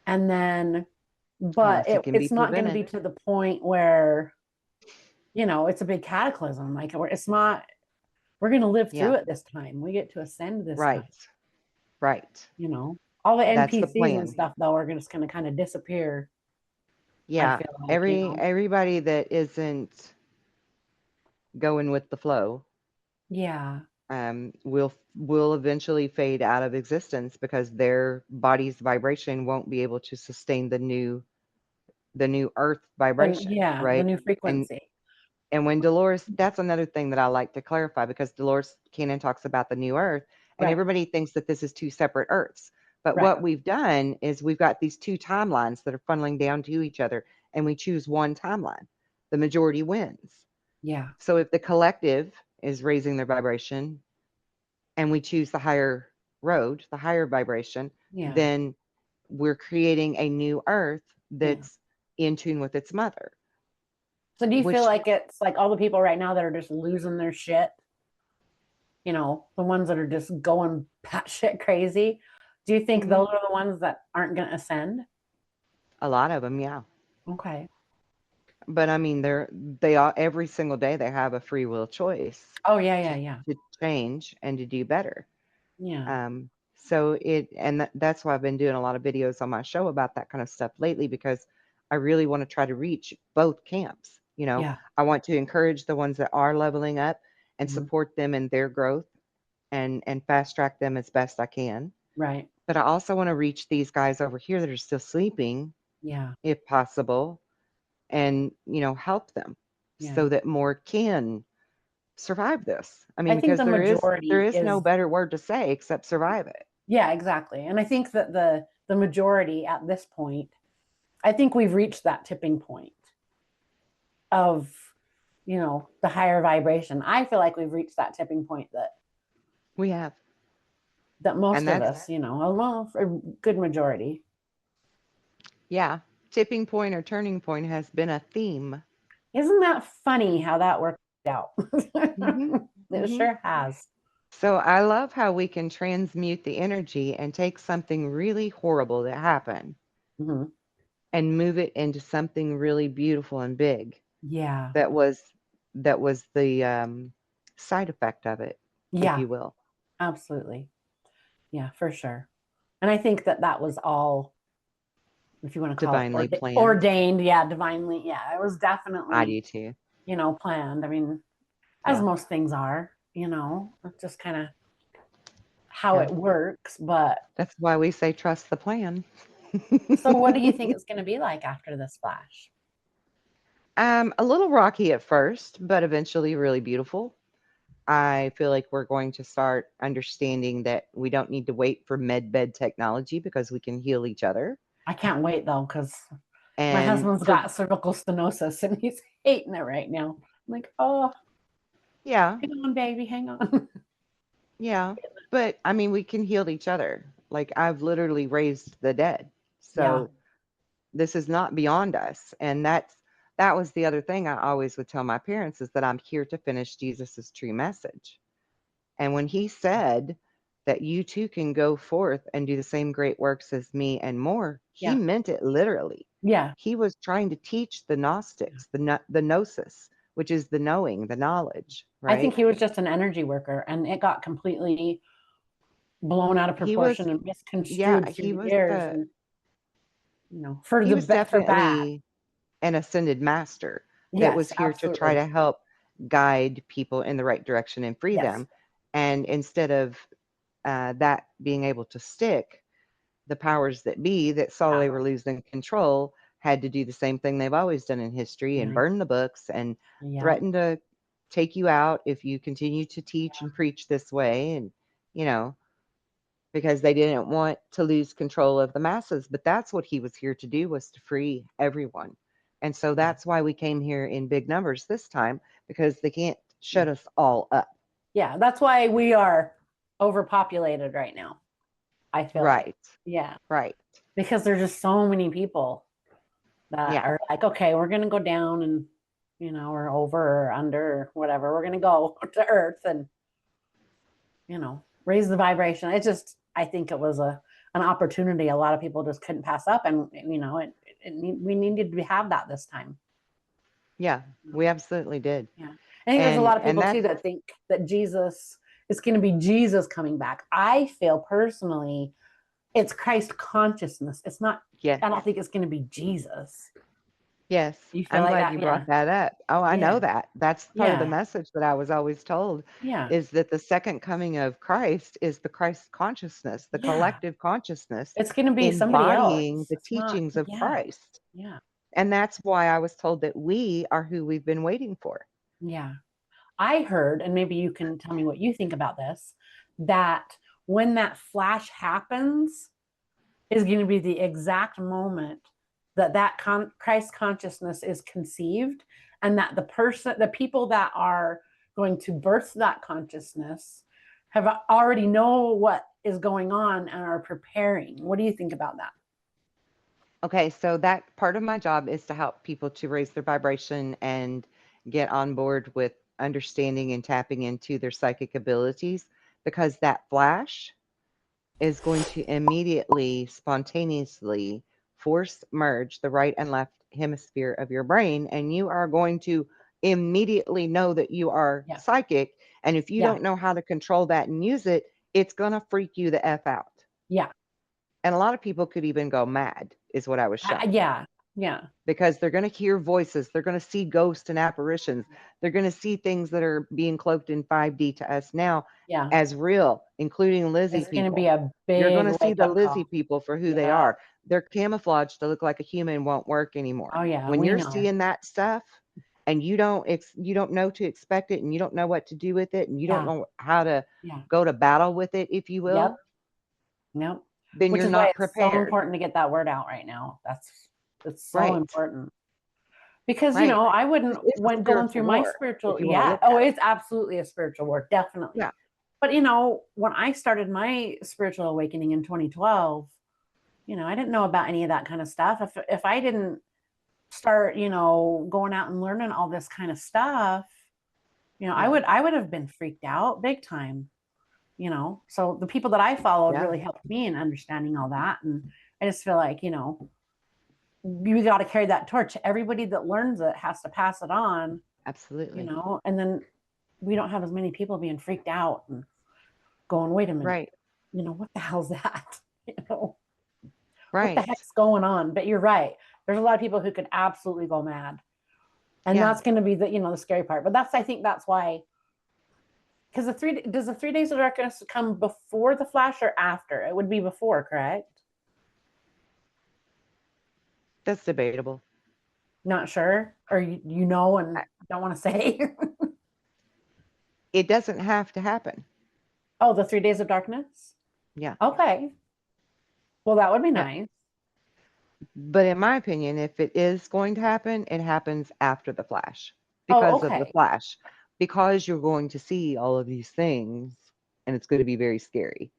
And then, but Unless it can be it's not going to be prevented. to the point where, it's a big cataclysm. Like it's not, we're going to live Yeah, through it this time. We get to ascend this time. right, right. All the That's the NPCs and plan. stuff though are just going to kind of disappear. I Yeah, feel like. everybody that isn't going with the flow Yeah. will eventually fade out of existence because their body's vibration won't be able to sustain the new earth Then vibration, yeah, the right? new And frequency. And when Dolores, that's another thing that I like to clarify because Dolores Cannon talks about the new earth, and Right. everybody thinks that this is two separate earths. But Right. what we've done is we've got these two timelines that are funneling down to each other, and we choose one timeline. The majority wins. Yeah. So if the collective is raising their vibration and we choose the higher road, the higher vibration, Yeah. then we're creating a new earth Yeah. that's in tune with its mother, So do you feel which like it's like all the people right now that are just losing their shit, the ones that are just going batshit crazy? Do you think Mhm. those are the ones that aren't going to ascend? A lot of them, yeah. Okay. But I mean, they all every single day they have a free will choice Oh, yeah, yeah, to yeah. change and to do better. Yeah. So that's why I've been doing a lot of videos on my show about that kind of stuff lately, because I really want to try to reach both camps. Yeah. I want to encourage the ones that are leveling up and Mhm. support them in their growth and fast track them as best I can. Right. But I also want to reach these guys over here that are still sleeping, Yeah. if possible, and help them Yeah. so that more can survive this. I I mean, think because the there majority is no is, better word to say except survive it. yeah, exactly. And I think that the majority at this point, I think we've reached that tipping point of, the higher vibration. I feel like we've reached that tipping point We have. that And most of that's, us, well, for a good majority. yeah, tipping point or turning point has been a theme. Isn't that funny how that worked out? Hmm. It Hmm. sure has. So I love how we can transmute the energy and take something really horrible that happened Hmm. and move it into something really beautiful and big. Yeah. That was the side effect of it, if Yeah, you will. absolutely. Yeah, for sure. And I think that was all, if you want to call it Divinely planned. ordained. Yeah, divinely. Yeah, it was I definitely, do too. planned. I mean, as Yeah. most things are, it's just kind of how Yeah. it works. But That's why we say trust the plan. so what do you think it's going to be like after this flash? A little rocky at first, but eventually really beautiful. I feel like we're going to start understanding that we don't need to wait for med bed technology because we can heal each other. I can't wait though, because my And husband's for got cervical stenosis and he's hating it right now. I'm like, oh, yeah, hang on, baby, hang on. yeah. But I mean, we can heal each other. Like I've literally raised the dead. Yeah, So this is not beyond us. And that was the other thing I always would tell my parents, is that I'm here to finish Jesus's true message. And when he said that you too can go forth and do the same great works as me and more, he yeah, meant it literally. yeah. He was trying to teach the Gnostics, the gnosis, which is the knowing, the knowledge, I think right? he was just an energy worker and it got completely blown out of He was, proportion and yeah, misconstrued through the years. And, he was for bad. definitely an ascended master that was Yes, here to try absolutely. to help guide people in the right direction and free Yes. them. And instead of that being able to stick, the powers that be that saw Yeah. they were losing control had to do the same thing they've always done in history and Yeah. burn the books and Yeah. threaten to take you out if you continue to teach and preach this way. And, you know, because they didn't want to lose control of the masses. But that's what he was here to do, was to free everyone. And so Yeah. that's why we came here in big numbers this time, because they can't Yeah. shut us all up. Yeah. That's why we are overpopulated right now. I feel like. Right. Yeah. Right. Because there's just so many people that Yeah. are like, okay, we're going to go down and, or over or under or whatever. We're going to go to Earth and, raise the vibration. It just, I think it was an opportunity a lot of people just couldn't pass up. And, we needed to have that this time. Yeah. We absolutely did. Yeah. I think there's a lot of And people too that's, that think that Jesus, it's going to be Jesus coming back. I feel personally, it's Christ consciousness. It's not, yes. I don't think it's going to be Jesus. Yes, You feel I'm like glad that? you Yeah. brought that up. Oh, I know Yeah. that. That's part of the Yeah. message that I was always told, Yeah. is that the second coming of Christ is the Christ consciousness, the Yeah. collective consciousness It's going to be somebody embodying else. the It's not, teachings of yeah. Christ. Yeah. And that's why I was told that we are who we've been waiting for. Yeah. I heard, and maybe you can tell me what you think about this, that when that flash happens is going to be the exact moment that Christ consciousness is conceived, and that the people that are going to birth that consciousness have already know what is going on and are preparing. What do you think about that? Okay, so that part of my job is to help people to raise their vibration and get on board with understanding and tapping into their psychic abilities, because that flash is going to immediately, spontaneously force merge the right and left hemisphere of your brain, and you are going to immediately know that you are Yeah. psychic. And if you Yeah. don't know how to control that and use it, it's going to freak you the F out. Yeah. And a lot of people could even go mad, is what I was shown. Yeah. Yeah. Because they're going to hear voices, they're going to see ghosts and apparitions, they're going to see things that are being cloaked in 5D to us now Yeah. as real, including Lizzie It's going to people. be a You're going big to see wake the up Lizzie call. people for who they Yeah. are. They're camouflaged to look like a human, won't work anymore. Oh yeah. When We you're know. seeing that stuff and you don't know to expect it, and you don't know what to do with it, and you don't Yeah. know how to Yeah. go to battle with it, if you will, Yep. Yep. then Which you're is why not it's so prepared. important to get that word out right now. It's so Right. important. Because, Right. I This wouldn't, is a when going through spiritual my war, spiritual, if you want to yeah. look Oh, at it. it's absolutely a spiritual war, definitely. Yeah. But, when I started my spiritual awakening in 2012, I didn't know about any of that kind of stuff. If I didn't start, going out and learning all this kind of stuff, I would have been freaked out big time, So the people that I followed Yeah. really helped me in understanding all that. And I just feel like, you got to carry that torch. Everybody that learns it has to pass it on, Absolutely. and then we don't have as many people being freaked out and going, wait a minute, Right. what the hell's that? What the Right. heck's going on? But you're right. There's a lot of people who could absolutely go mad. And Yeah. that's going to be the scary part. But I think that's why, because does the 3 days of darkness come before the flash or after? It would be before, correct? That's debatable. Not sure, or and don't want to say. It doesn't have to happen. Oh, the 3 days of darkness? Yeah. Okay. Well, that would be Yeah. nice. But in my opinion, if it is going to happen, it happens after the flash, because of the Okay. flash, because you're going to see all of these things, and it's going to be very scary.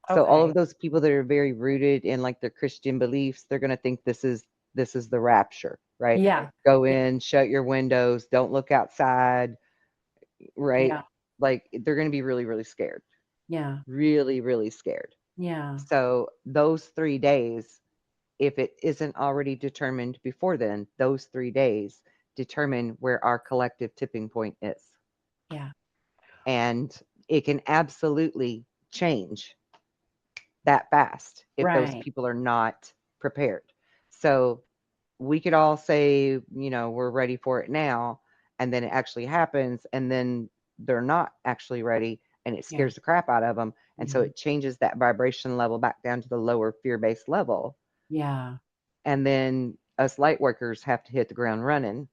So all Okay. of those people that are very rooted in like their Christian beliefs, they're going to think this is the rapture, right? Yeah. Go in, shut your windows, don't look outside, right? Yeah. Like they're going to be really, really scared. Yeah. Really, really scared. Yeah. So those 3 days, if it isn't already determined before then, those 3 days determine where our collective tipping point is. Yeah. And it can absolutely change that fast if those Right. people are not prepared. So we could all say, we're ready for it now, and then it actually happens, and then they're not actually ready, and it Yeah. scares the crap out of them. And so Yeah. it changes that vibration level back down to the lower fear-based level. Yeah. And then us light workers have to hit the ground running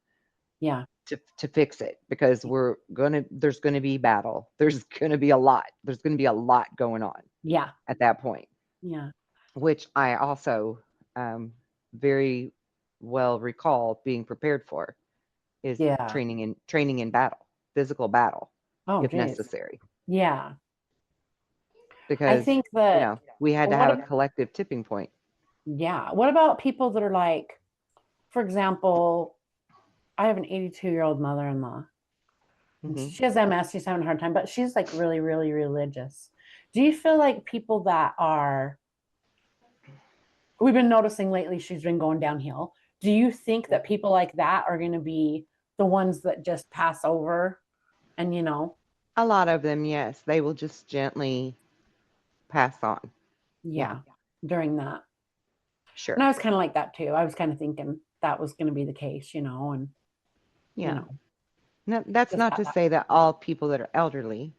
Yeah. to fix it, because there's gonna be battle. There's gonna be a lot. There's gonna be a lot going on Yeah. at that point, Yeah. which I also very well recall being prepared for, is Yeah. training in battle, physical battle, Oh, if geez. necessary, Yeah. I because think that, we had to have a collective tipping point. yeah. What about people that are like, for example, I have an 82-year-old mother-in-law. Mm-hmm. She has MS. She's having a hard time, but she's like really, really religious. Do you feel like people that are, we've been noticing lately, she's been going downhill. Do you think that people like that are going to be the ones that just pass over and, A lot of them, yes, they will just gently pass on. yeah, during that. Sure. And I was kind of like that too. I was kind of thinking that was going to be the case, and, Yeah. No, that's not to say that all people that are elderly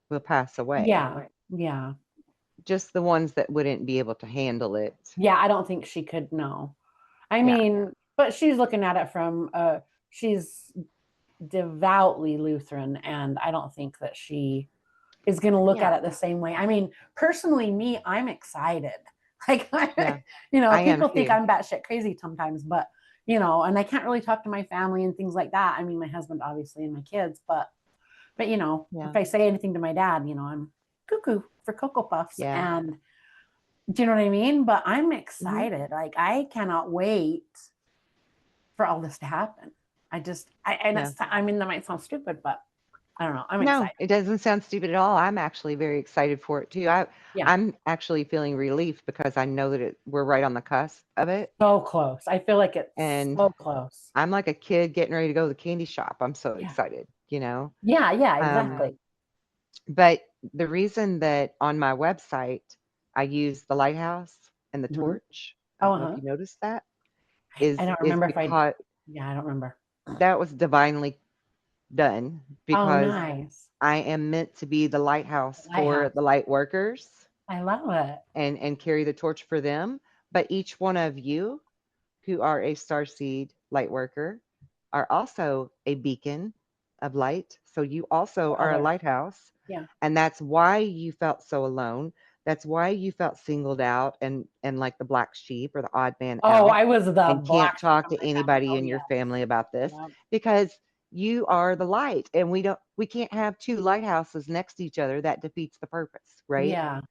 will pass away. Yeah. Yeah. Just the ones that wouldn't be able to handle it. Yeah. I don't think she could. No. I mean, but she's looking at it from, she's devoutly Lutheran, and I don't think that she is going to look at it the same way. I mean, personally, me, I'm excited. Like, people think I'm batshit crazy sometimes, but, and I can't really talk to my family and things like that. I mean, my husband, obviously, and my kids, but if I say anything to my dad, I'm cuckoo for Cocoa Puffs. Yeah. And do you know what I mean? But I'm Hmm. excited. Like I cannot wait for all this to happen. Yeah. I mean, that might sound stupid, but I don't know. I'm No, excited. it doesn't sound stupid at all. I'm actually very excited for it too. Yeah. I'm actually feeling relief because I know that we're right on the cusp of it, So close. I feel like it's and so close. I'm like a kid getting ready to go to the candy shop. I'm so Yeah. excited, you know. Yeah. Yeah. Um, Exactly. but the reason that on my website I use the lighthouse and the Mm-hmm. torch, I Oh, don't know if uh-huh. you noticed that, I don't is remember if I, because yeah, I don't remember. that was divinely done Oh, because nice. I am meant to be the lighthouse for Lighthouse. the light workers I love it. and carry the torch for them. But each one of you who are a starseed light worker are also a beacon of light. So you also For are a others. lighthouse. Yeah. And that's why you felt so alone. That's why you felt singled out and like the black sheep or the odd man Oh, out I was the and black can't sheep talk of to my family. anybody Oh, in your yeah. family about this Yeah. because you are the light and we can't have two lighthouses next to each other. That defeats the purpose, right? Yeah.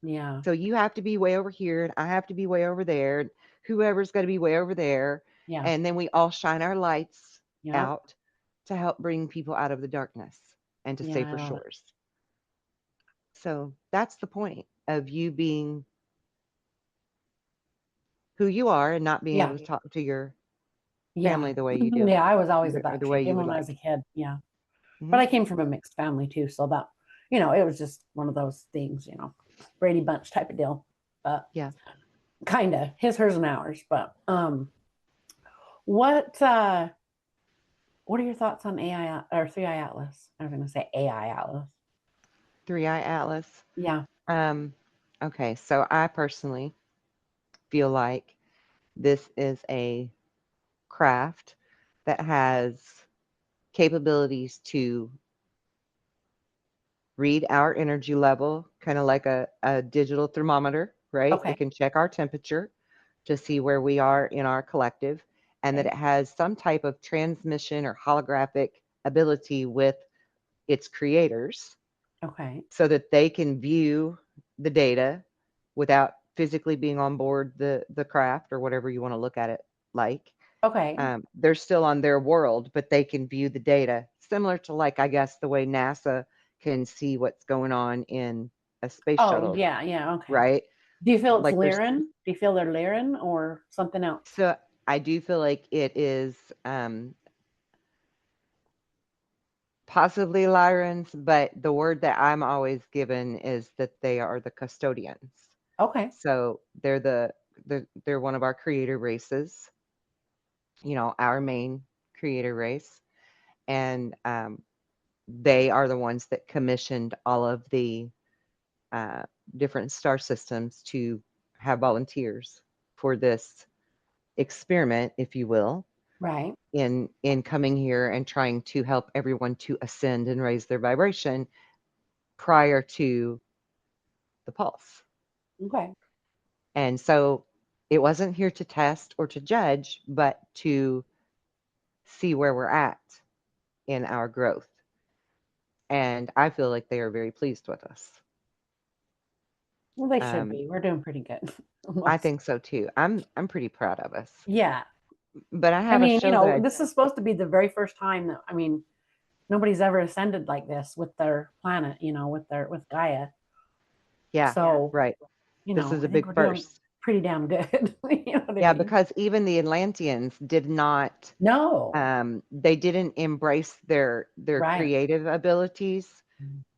Yeah. So you have to be way over here, and I have to be way over there, and whoever's going to be way over there. Yeah. And then we all shine our lights Yep. out to help bring people out of the darkness and to Yeah. I safer love it. shores. So that's the point of you being who you are and not being Yeah. able to talk to your Yeah. family the way you do, Yeah. I was always a or black the way sheep, you even would when I was a like. kid. Yeah. But Hmm. I came from a mixed family too. So that, it was just one of those things, Brady Bunch type of deal. But Yeah. kind of his, hers, and ours. But what uh what are your thoughts on AI or 3i Atlas? I was going to say AI Atlas. 3i Atlas. Yeah. Um, okay, so I personally feel like this is a craft that has capabilities to read our energy level, kind of like a digital thermometer, right? It Okay. can check our temperature to see where we are in our collective, and that Okay. it has some type of transmission or holographic ability with its creators Okay. so that they can view the data without physically being on board the craft or whatever you want to look at it like. Okay. They're still on their world, but they can view the data, similar to like I guess the way NASA can see what's going on in a space Oh, shuttle, yeah. Yeah. Okay. right? Do you feel it's Like there's Lyran? Do you feel they're Lyran or something else? so I do feel like it is possibly Lyrans, but the word that I'm always given is that they are the custodians. Okay. So they're one of our creator races, our main creator race, and they are the ones that commissioned all of the uh, different star systems to have volunteers for this experiment, if you will, Right. in coming here and trying to help everyone to ascend and raise their vibration prior to the pulse. Okay. And so it wasn't here to test or to judge, but to see where we're at in our growth. And I feel like they are very pleased with us. Well, they should Um, be. We're doing pretty good. I Almost. think so too. I'm pretty proud of us. Yeah. But I I have a mean, show that I this is supposed to be the very first time that, nobody's ever ascended like this with their planet, with Gaia. yeah, So, right. This is I a think big we're doing first. pretty damn good. You know what I Yeah, mean? because even the Atlanteans did not No. they didn't embrace their Right. creative abilities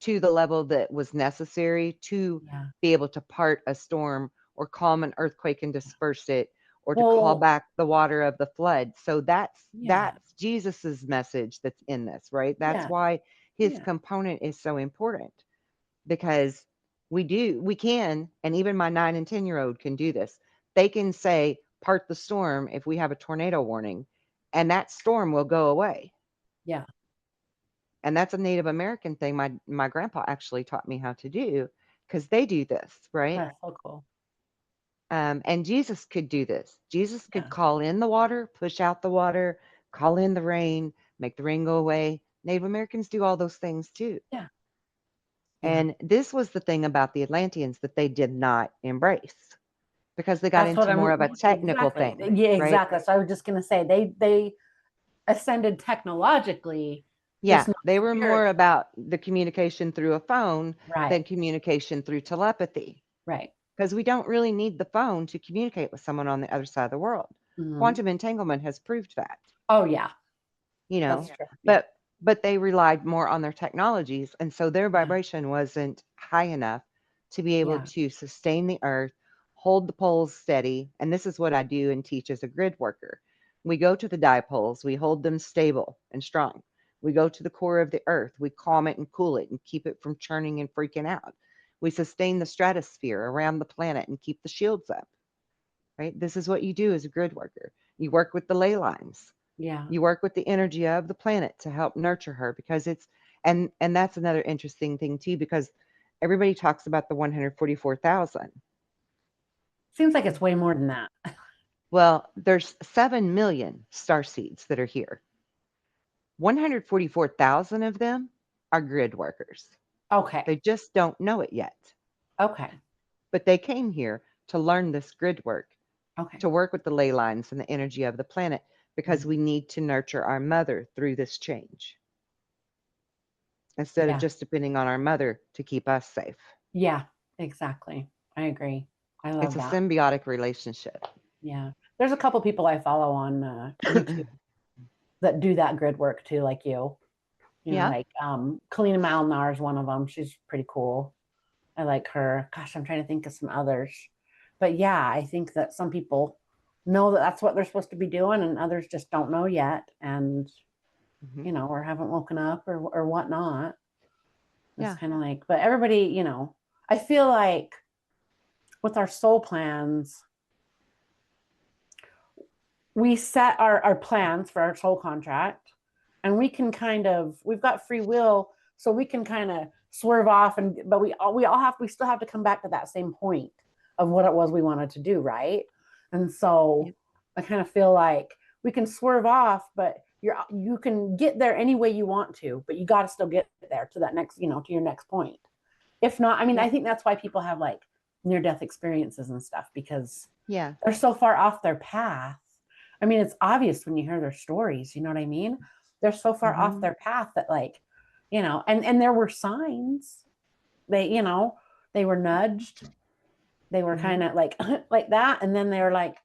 to the level that was necessary to Yeah. be able to part a storm or calm an earthquake and disperse it or to call Well, back the water of the flood. So yeah. that's Jesus's message that's in this, right? That's Yeah. why his Yeah. component is so important because we can, and even my 9 and 10-year-old can do this. They can say part the storm if we have a tornado warning, and that storm will go away. Yeah. And that's a Native American thing my grandpa actually taught me how to do because they do this, right? That's so cool. And Jesus could do this. Jesus could Yeah. call in the water, push out the water, call in the rain, make the rain go away. Native Americans do all those things too. Yeah. Yeah. And this was the thing about the Atlanteans that they did not embrace because they got That's what into more I'm of a technical exactly. thing, Yeah, right? exactly. So I was just gonna say they ascended technologically, Yeah, just not they were more spiritually. about the communication through a phone Right. than communication through telepathy Right. because we don't really need the phone to communicate with someone on the other side of the world. Hmm. Quantum entanglement has proved that, Oh yeah, you that's know, true. Yeah. but they relied more on their technologies, and so their Yeah. vibration wasn't high enough to be able Yeah. to sustain the earth, hold the poles steady. And this is what I do and teach as a grid worker. We go to the dipoles, we hold them stable and strong. We go to the core of the earth, we calm it and cool it and keep it from churning and freaking out. We sustain the stratosphere around the planet and keep the shields up, right? This is what you do as a grid worker. You work with the ley lines. Yeah. You work with the energy of the planet to help nurture her because it's and that's another interesting thing too, because everybody talks about the 144,000. Seems like it's way more than that. Well, there's 7 million starseeds that are here. 144,000 of them are grid workers. Okay. They just don't know it yet. Okay. But they came here to learn this grid work, Okay. to work with the ley lines and the energy of the planet because Mm. we need to nurture our mother through this change instead of Yeah. just depending on our mother to keep us safe. Yeah. Exactly. I agree. I It's love a that. symbiotic relationship. Yeah. There's a couple people I follow on YouTube that do that grid work too, like you. You know, Yeah. like Kalina Malnar is one of them. She's pretty cool. I like her. Gosh, I'm trying to think of some others. But yeah, I think that some people know that that's what they're supposed to be doing, and others just don't know yet, and Hmm. you know, or haven't woken up or whatnot. It's Yeah. kind of like, but everybody, you know, I feel like with our soul plans, we set our plans for our soul contract, and we can kind of, we've got free will, so we can kind of swerve off, and but we still have to come back to that same point of what it was we wanted to do, right? And so Yep. I kind of feel like we can swerve off, but you can get there any way you want to, but you got to still get there to that next, you know, to your next point. If not, I mean, I Yep. think that's why people have like near death experiences and stuff, because Yeah. they're so far off their path. I mean, it's obvious when you hear their stories, you know what I mean? They're so far off Hmm. their path that, like, you know, and there were signs. They, you know, they were nudged. They were Hmm. kind of like like that, and then they were like,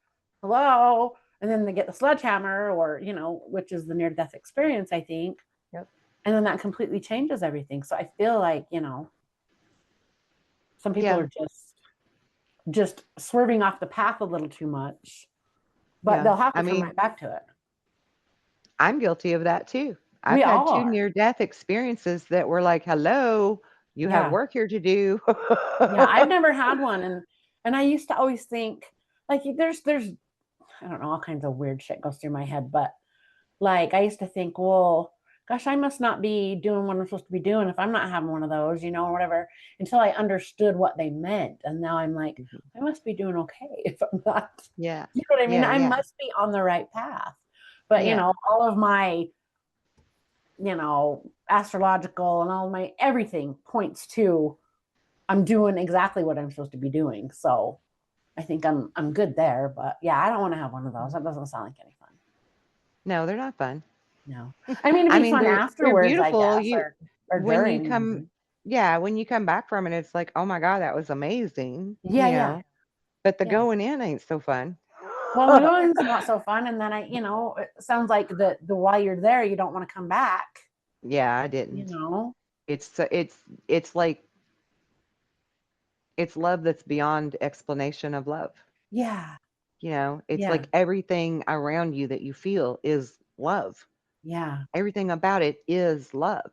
hello, and then they get the sledgehammer, or you know, which is the near death experience, I think. Yep. And then that completely changes everything. So I feel like, you know, some people Yeah. are just swerving off the path a little too much, but Yeah. they'll have I to come mean, right back to it. I'm guilty of that too. I've We had all two are. near death experiences that were like, hello, you have Yeah. work here to do. Yeah. I've never had one. And I used to always think like there's I don't know, all kinds of weird shit goes through my head, but like I used to think, well, gosh, I must not be doing what I'm supposed to be doing if I'm not having one of those, you know, or whatever, until I understood what they meant. And now I'm like, Mhm. I must be doing okay if I'm not, Yeah. you know what I mean? Yeah. I Yeah. must be on the right path. But, you Yeah. know, all of my, you know, astrological and all my everything points to I'm doing exactly what I'm supposed to be doing. So I think I'm good there. But yeah, I don't want to have one of those. That doesn't sound like any fun. No, they're not fun. No. I mean, it'd I be mean, fun they're afterwards, I beautiful. guess, You or when you during come maybe. yeah, when you come back from it, it's like, oh my God, that was amazing, Yeah, yeah, but the yeah. going in ain't so fun. Well, the going's not so fun, and then you know, it sounds like the while you're there, you don't want to come back. Yeah, I You didn't. know. It's like it's love that's beyond explanation of love. Yeah, It's yeah, like everything around you that you feel is love. yeah, Everything about it is love.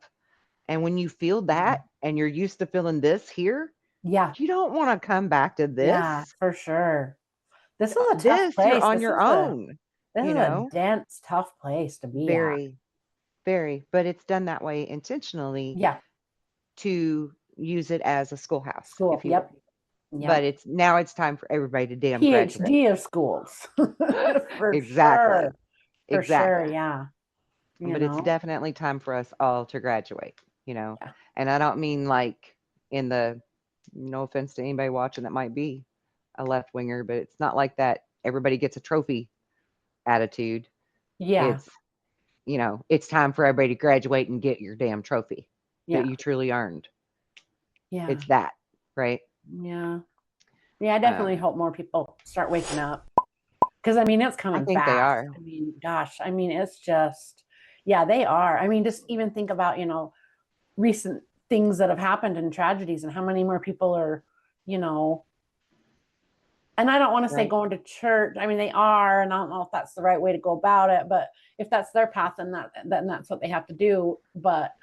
And when you feel yeah, that and you're used to feeling this here, yeah, you don't want to come back to yeah, this. for sure. This is a tough This you're place. on your own, This you is a know? dense, tough place to be at. Very, very, but it's done that way intentionally Yeah, to use it as a schoolhouse, school. if you Yep, will. But yep. it's now it's time for everybody to damn graduate. PhD of schools, for Exactly. sure, for sure. Exactly. Yeah, you But it's know. definitely time for us all to graduate, you know. Yeah, And I don't mean like in the, no offense to anybody watching that might be a left winger, but it's not like that everybody gets a trophy attitude. Yeah. It's, it's time for everybody to graduate and get your damn trophy that Yeah. you truly earned. Yeah. It's that, right? Yeah. Yeah. I definitely Um, hope more people start waking up. Because I mean, it's I coming think they fast. are. I mean, gosh, I mean, it's just, yeah, they are. I mean, just even think about, recent things that have happened and tragedies and how many more people are, you know, and I don't want to say Right. going to church. I mean, they are, and I don't know if that's the right way to go about it, but if that's their path, then that's what they have to do. But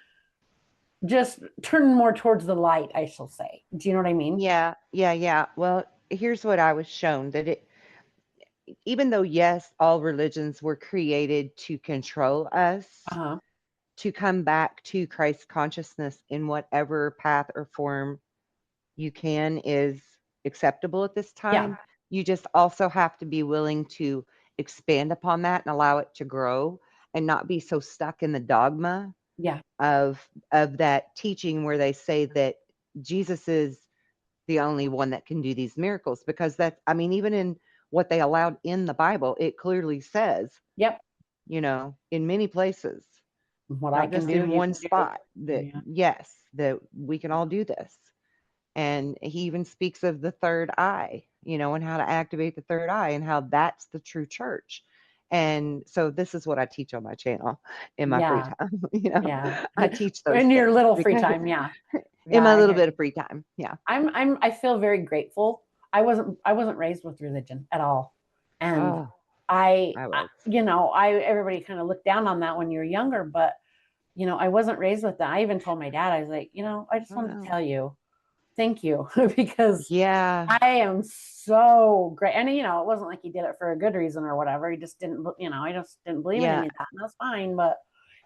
just turn more towards the light, I shall say. Do you know what I mean? Yeah, yeah, yeah. Well, here's what I was shown that even though, yes, all religions were created to control us, Uh-huh. to come back to Christ consciousness in whatever path or form you can is acceptable at this Yeah. time. You just also have to be willing to expand upon that and allow it to grow and not be so stuck in the dogma Yeah. of that teaching where they say that Jesus is the only one that can do these miracles, because that's, I mean, even in what they allowed in the Bible, it clearly says, Yep. in many places, What I not can just do, in you one can do. spot, that Yeah. yes, that we can all do this. And he even speaks of the third eye, and how to activate the third eye and how that's the true church. And so this is what I teach on my channel in my free Yeah. time. Yeah. I teach those In your things little free because time. Yeah. in Yeah. my I little hear bit you. of free time. Yeah. I feel very grateful. I wasn't raised with religion at all. And Oh, I was. everybody kind of looked down on that when you were younger, but I wasn't raised with that. I even told my dad, I was like, I just Oh wanted to no. tell you, thank you, because Yeah. I am so great. And it wasn't like he did it for a good reason or whatever. He just didn't, I just didn't believe in Yeah. any of that. And that's fine. But,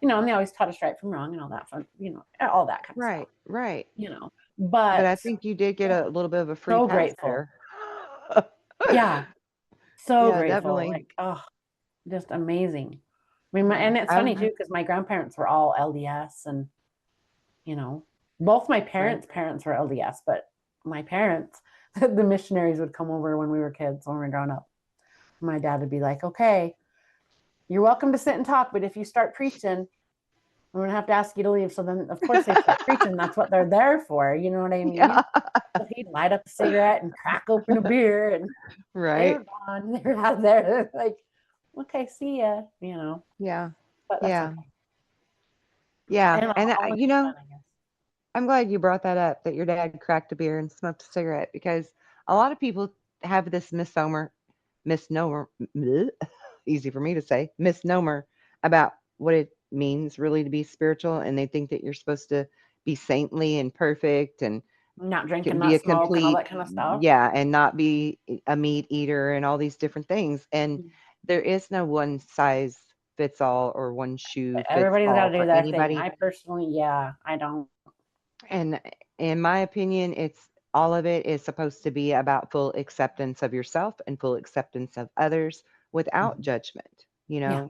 and they always taught us right from wrong and all that fun, all that kind of stuff, Right. Right. But but I think you did get a little bit of a free so pass grateful. there. Yeah. So Yeah, grateful. definitely. Like, oh, just amazing. I mean, Yeah. and it's funny too, because my grandparents were all LDS, and, you know, both my Right. parents were LDS, but my parents, the missionaries would come over when we were kids, when we were growing up. My dad would be like, okay, you're welcome to sit and talk, but if you start preaching, I'm going to have to ask you to leave. So then, of course, they start preaching. That's what they're there for. You know what I mean? Yeah. So he'd light up a cigarette and crack open a beer, and they Right. were gone. They were out there. Like, okay, see ya, Yeah. but that's Yeah. okay. Yeah. And And all in good fun, I guess. I'm glad you brought that up, that your dad cracked a beer and smoked a cigarette, because a lot of people have this misnomer, bleh, easy for me to say, misnomer about what it means really to be spiritual. And they think that you're supposed to be saintly and perfect and Not can drinking, be not a smoke, and all complete, that kind of stuff. yeah, and not be a meat eater and all these different things. And there is no one size fits all or one shoe fits Everybody's got all to do for their thing. anybody. I personally, yeah, I don't. And in my opinion, it's all of it is supposed to be about full acceptance of yourself and full acceptance of others without Mhm. judgment. Yeah,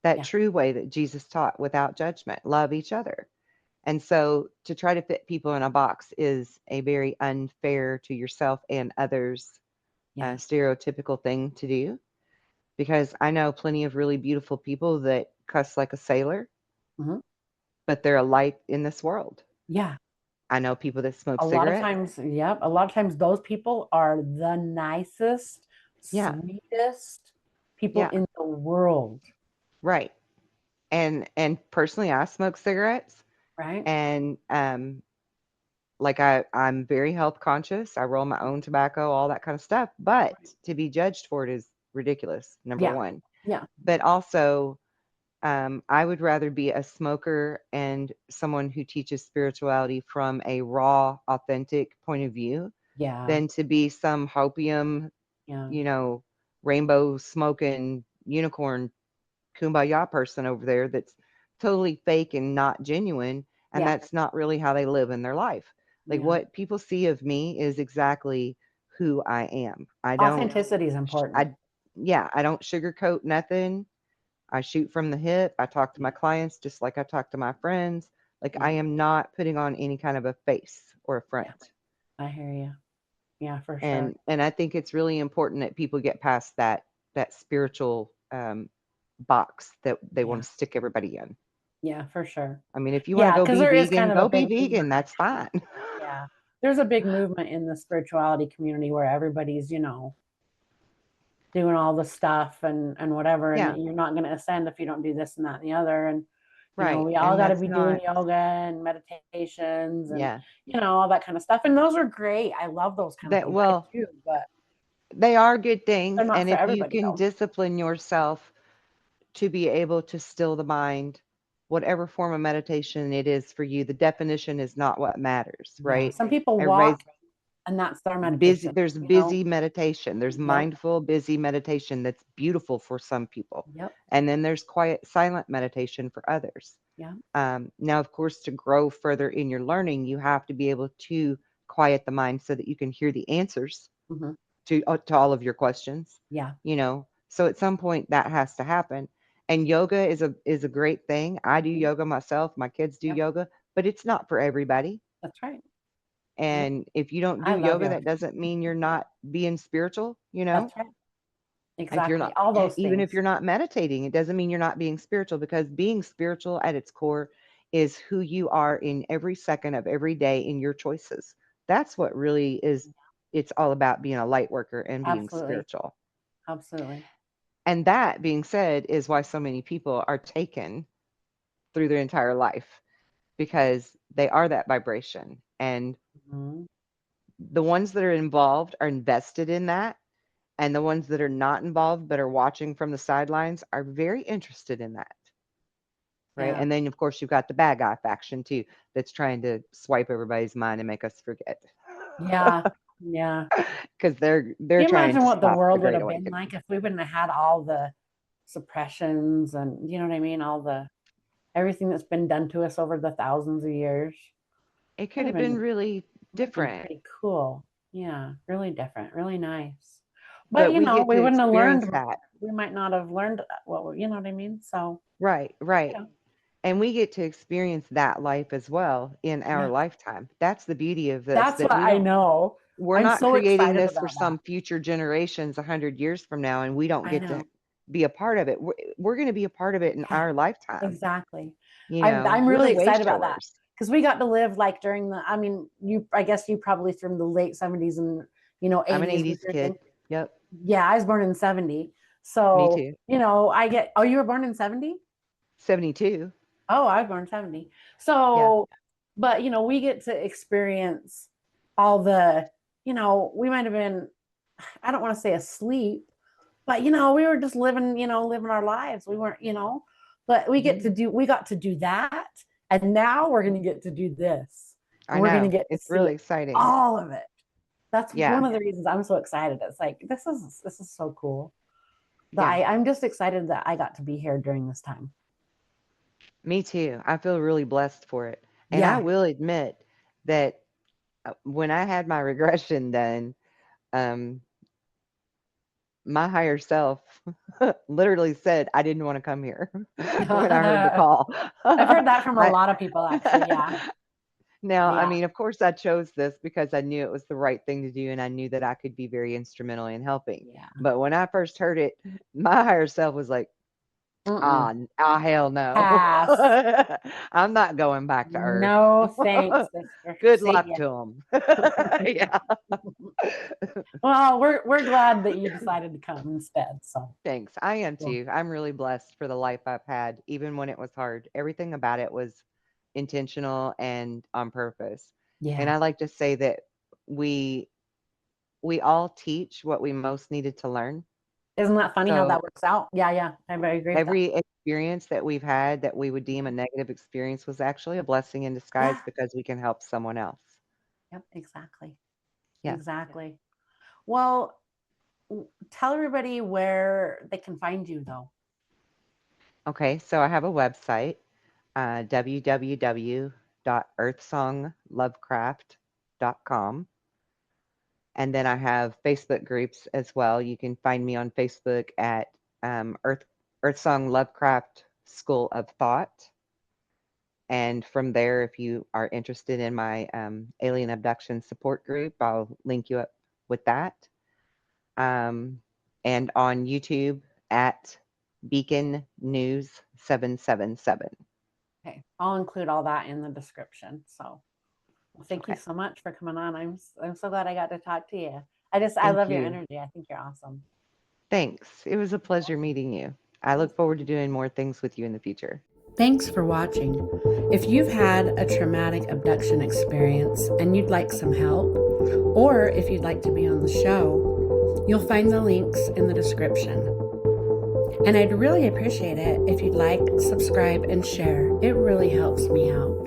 That yeah, true way that Jesus taught, without judgment, love each other. And so to try to fit people in a box is a very unfair to yourself and others, yeah. stereotypical thing to do. Because I know plenty of really beautiful people that cuss like a sailor, Hmm. but they're a light in this world. Yeah. I know people that smoke A lot of cigarettes. times, yep. A lot of times, those people are the nicest, Yeah, sweetest people yeah, in the world, right. And personally, I smoke cigarettes, right? and like I'm very health conscious. I roll my own tobacco, all that kind of stuff. But Right. to be judged for it is ridiculous, number Yeah, one. yeah, But also, I would rather be a smoker and someone who teaches spirituality from a raw, authentic point of view yeah, than to be some hopium, yeah, you know, rainbow smoking unicorn kumbaya person over there that's totally fake and not genuine. And yeah, that's not really how they live in their life. Like yeah. what people see of me is exactly who I am. Authenticity is important. I, yeah, I don't sugarcoat nothing. I shoot from the hip. I talk to my Yeah, clients just like I talk to my friends. Like I Yeah. am not putting on any kind of a face or a Yeah. front. I hear you. Yeah, for sure. And I think it's really important that people get past that spiritual box that they want Yeah. to stick everybody in. Yeah, for sure. I mean, if you want to Yeah, go because be there is kind vegan, of a go be big vegan. movement. That's fine. Yeah. There's a big movement in the spirituality community where everybody's, doing all the stuff and whatever, and Yeah, that you're not going to ascend if you don't do this and that and the other. And, right. we all And got to that's be doing not, yoga and meditations and, yeah. all that kind of stuff. And those are great. I love those kind of That things. I well, do, but they are good they're things. not And for if you everybody can though. discipline yourself to be able to still the mind, whatever form of meditation it is for you, the definition is not what matters, Yeah. right? Some people Everybody's walk and that's their busy. meditation, There's busy meditation. There's Yep. mindful, busy meditation that's beautiful for some people. Yep. And then there's quiet, silent meditation for others. Yeah. Now, of course, to grow further in your learning, you have to be able to quiet the mind so that you can hear the answers Hmm. to all of your questions. Yeah. So at some point that has to happen. And yoga is a great thing. I do Mhm. yoga myself. My kids do Yep. yoga, but it's not for everybody. That's right. Yep. And if you don't do I love yoga, yoga. that doesn't mean you're not being spiritual. That's right. If you're Exactly. not, All those even if things. you're not meditating, it doesn't mean you're not being spiritual, because being spiritual at its core is who you are in every second of every day in your choices. That's what really is. It's all about being a light worker and being Absolutely. spiritual. Absolutely. And that being said, is why so many people are taken through their entire life, because they are that vibration. And Mhm. the ones that are involved are invested in that. And the ones that are not involved but are watching from the sidelines are very interested in that. Right. Yeah. And then, of course, you've got the bad guy faction too, that's trying to swipe everybody's mind and make us forget, Yeah. Yeah. because they're Can you trying imagine to what the stop the world would Great have been Awakening. like if we wouldn't have had all the suppressions and you know what I mean? All the everything that's been done to us over the thousands of years. It could Would have have been been really would have been different, pretty cool. Yeah, really different, really nice. But but we get we to wouldn't have experience learned that. we might not have learned you know what I mean? So, Right, right. yeah. And we get to experience that life as well in our Yeah. lifetime. That's the beauty of this, That's that what we I don't know. we're I'm not so creating excited this for about that. some future generations 100 years from now, and we don't I get to know. be a part of it. We're going to be a part of it in Yeah. our lifetime. Exactly. I'm We're the really way excited about that showers. because we got to live like during the. I mean, I guess you probably from the late '70s and I'm an '80s with 80s your kid. thing. Yep. Yeah, I was born in '70, Me so too. I get. Oh, you were born in '70? 72. Oh, I was born in '70. Yeah. So, but we get to experience all the. We might have been. I don't want to say asleep, but we were just living living our lives. We weren't but Mhm. we got to do that, and now we're going to get to do this, I and we're going to know. get to It's see really exciting. all of it. That's one Yeah. of the reasons I'm so excited. It's like this is so cool that Yeah. I'm just excited that I got to be here during this time. Me too. I feel really blessed for it. And I Yeah. will admit that when I had my regression done, um, my higher self literally said I didn't want to come here when I heard the call. I've heard that from a I lot of people actually. Yeah. Now, I Yeah. mean, of course, I chose this because I knew it was the right thing to do, and I knew that I could be very instrumental in helping. Yeah. But when I first heard it, my higher self was like, Mm-mm. hell no. Pass. I'm not going back to Earth. No thanks, sister. Good See luck ya. to them. Yeah. Well, we're glad that you decided to come instead. So Thanks. I am cool. too. I'm really blessed for the life I've had, even when it was hard. Everything about it was intentional and on purpose. And Yeah. I like to say that we we all teach what we most needed to learn. Isn't that funny how that So works out? Yeah, yeah. I very agree with that. every experience that we've had that we would deem a negative experience was actually a blessing in Yeah. disguise, because we can help someone else. Yep, exactly. Yeah. Exactly. Well, tell everybody where they can find you though. Okay. So I have a website, www.earthsonglovecraft.com. And then I have Facebook groups as well. You can find me on Facebook at Earthsong Lovecraft School of Thought. And from there, if you are interested in my alien abduction support group, I'll link you up with that. And on YouTube at Beacon News 777. Okay, I'll include all that in the description. So thank you Okay. so much for coming on. I'm so glad I got to talk to you. I Thank love your you. energy. I think you're awesome. Thanks. It was a pleasure meeting you. I look forward to doing more things with you in the future. Thanks for watching. If you've had a traumatic abduction experience and you'd like some help, or if you'd like to be on the show, you'll find the links in the description. And I'd really appreciate it if you'd like, subscribe, and share. It really helps me out.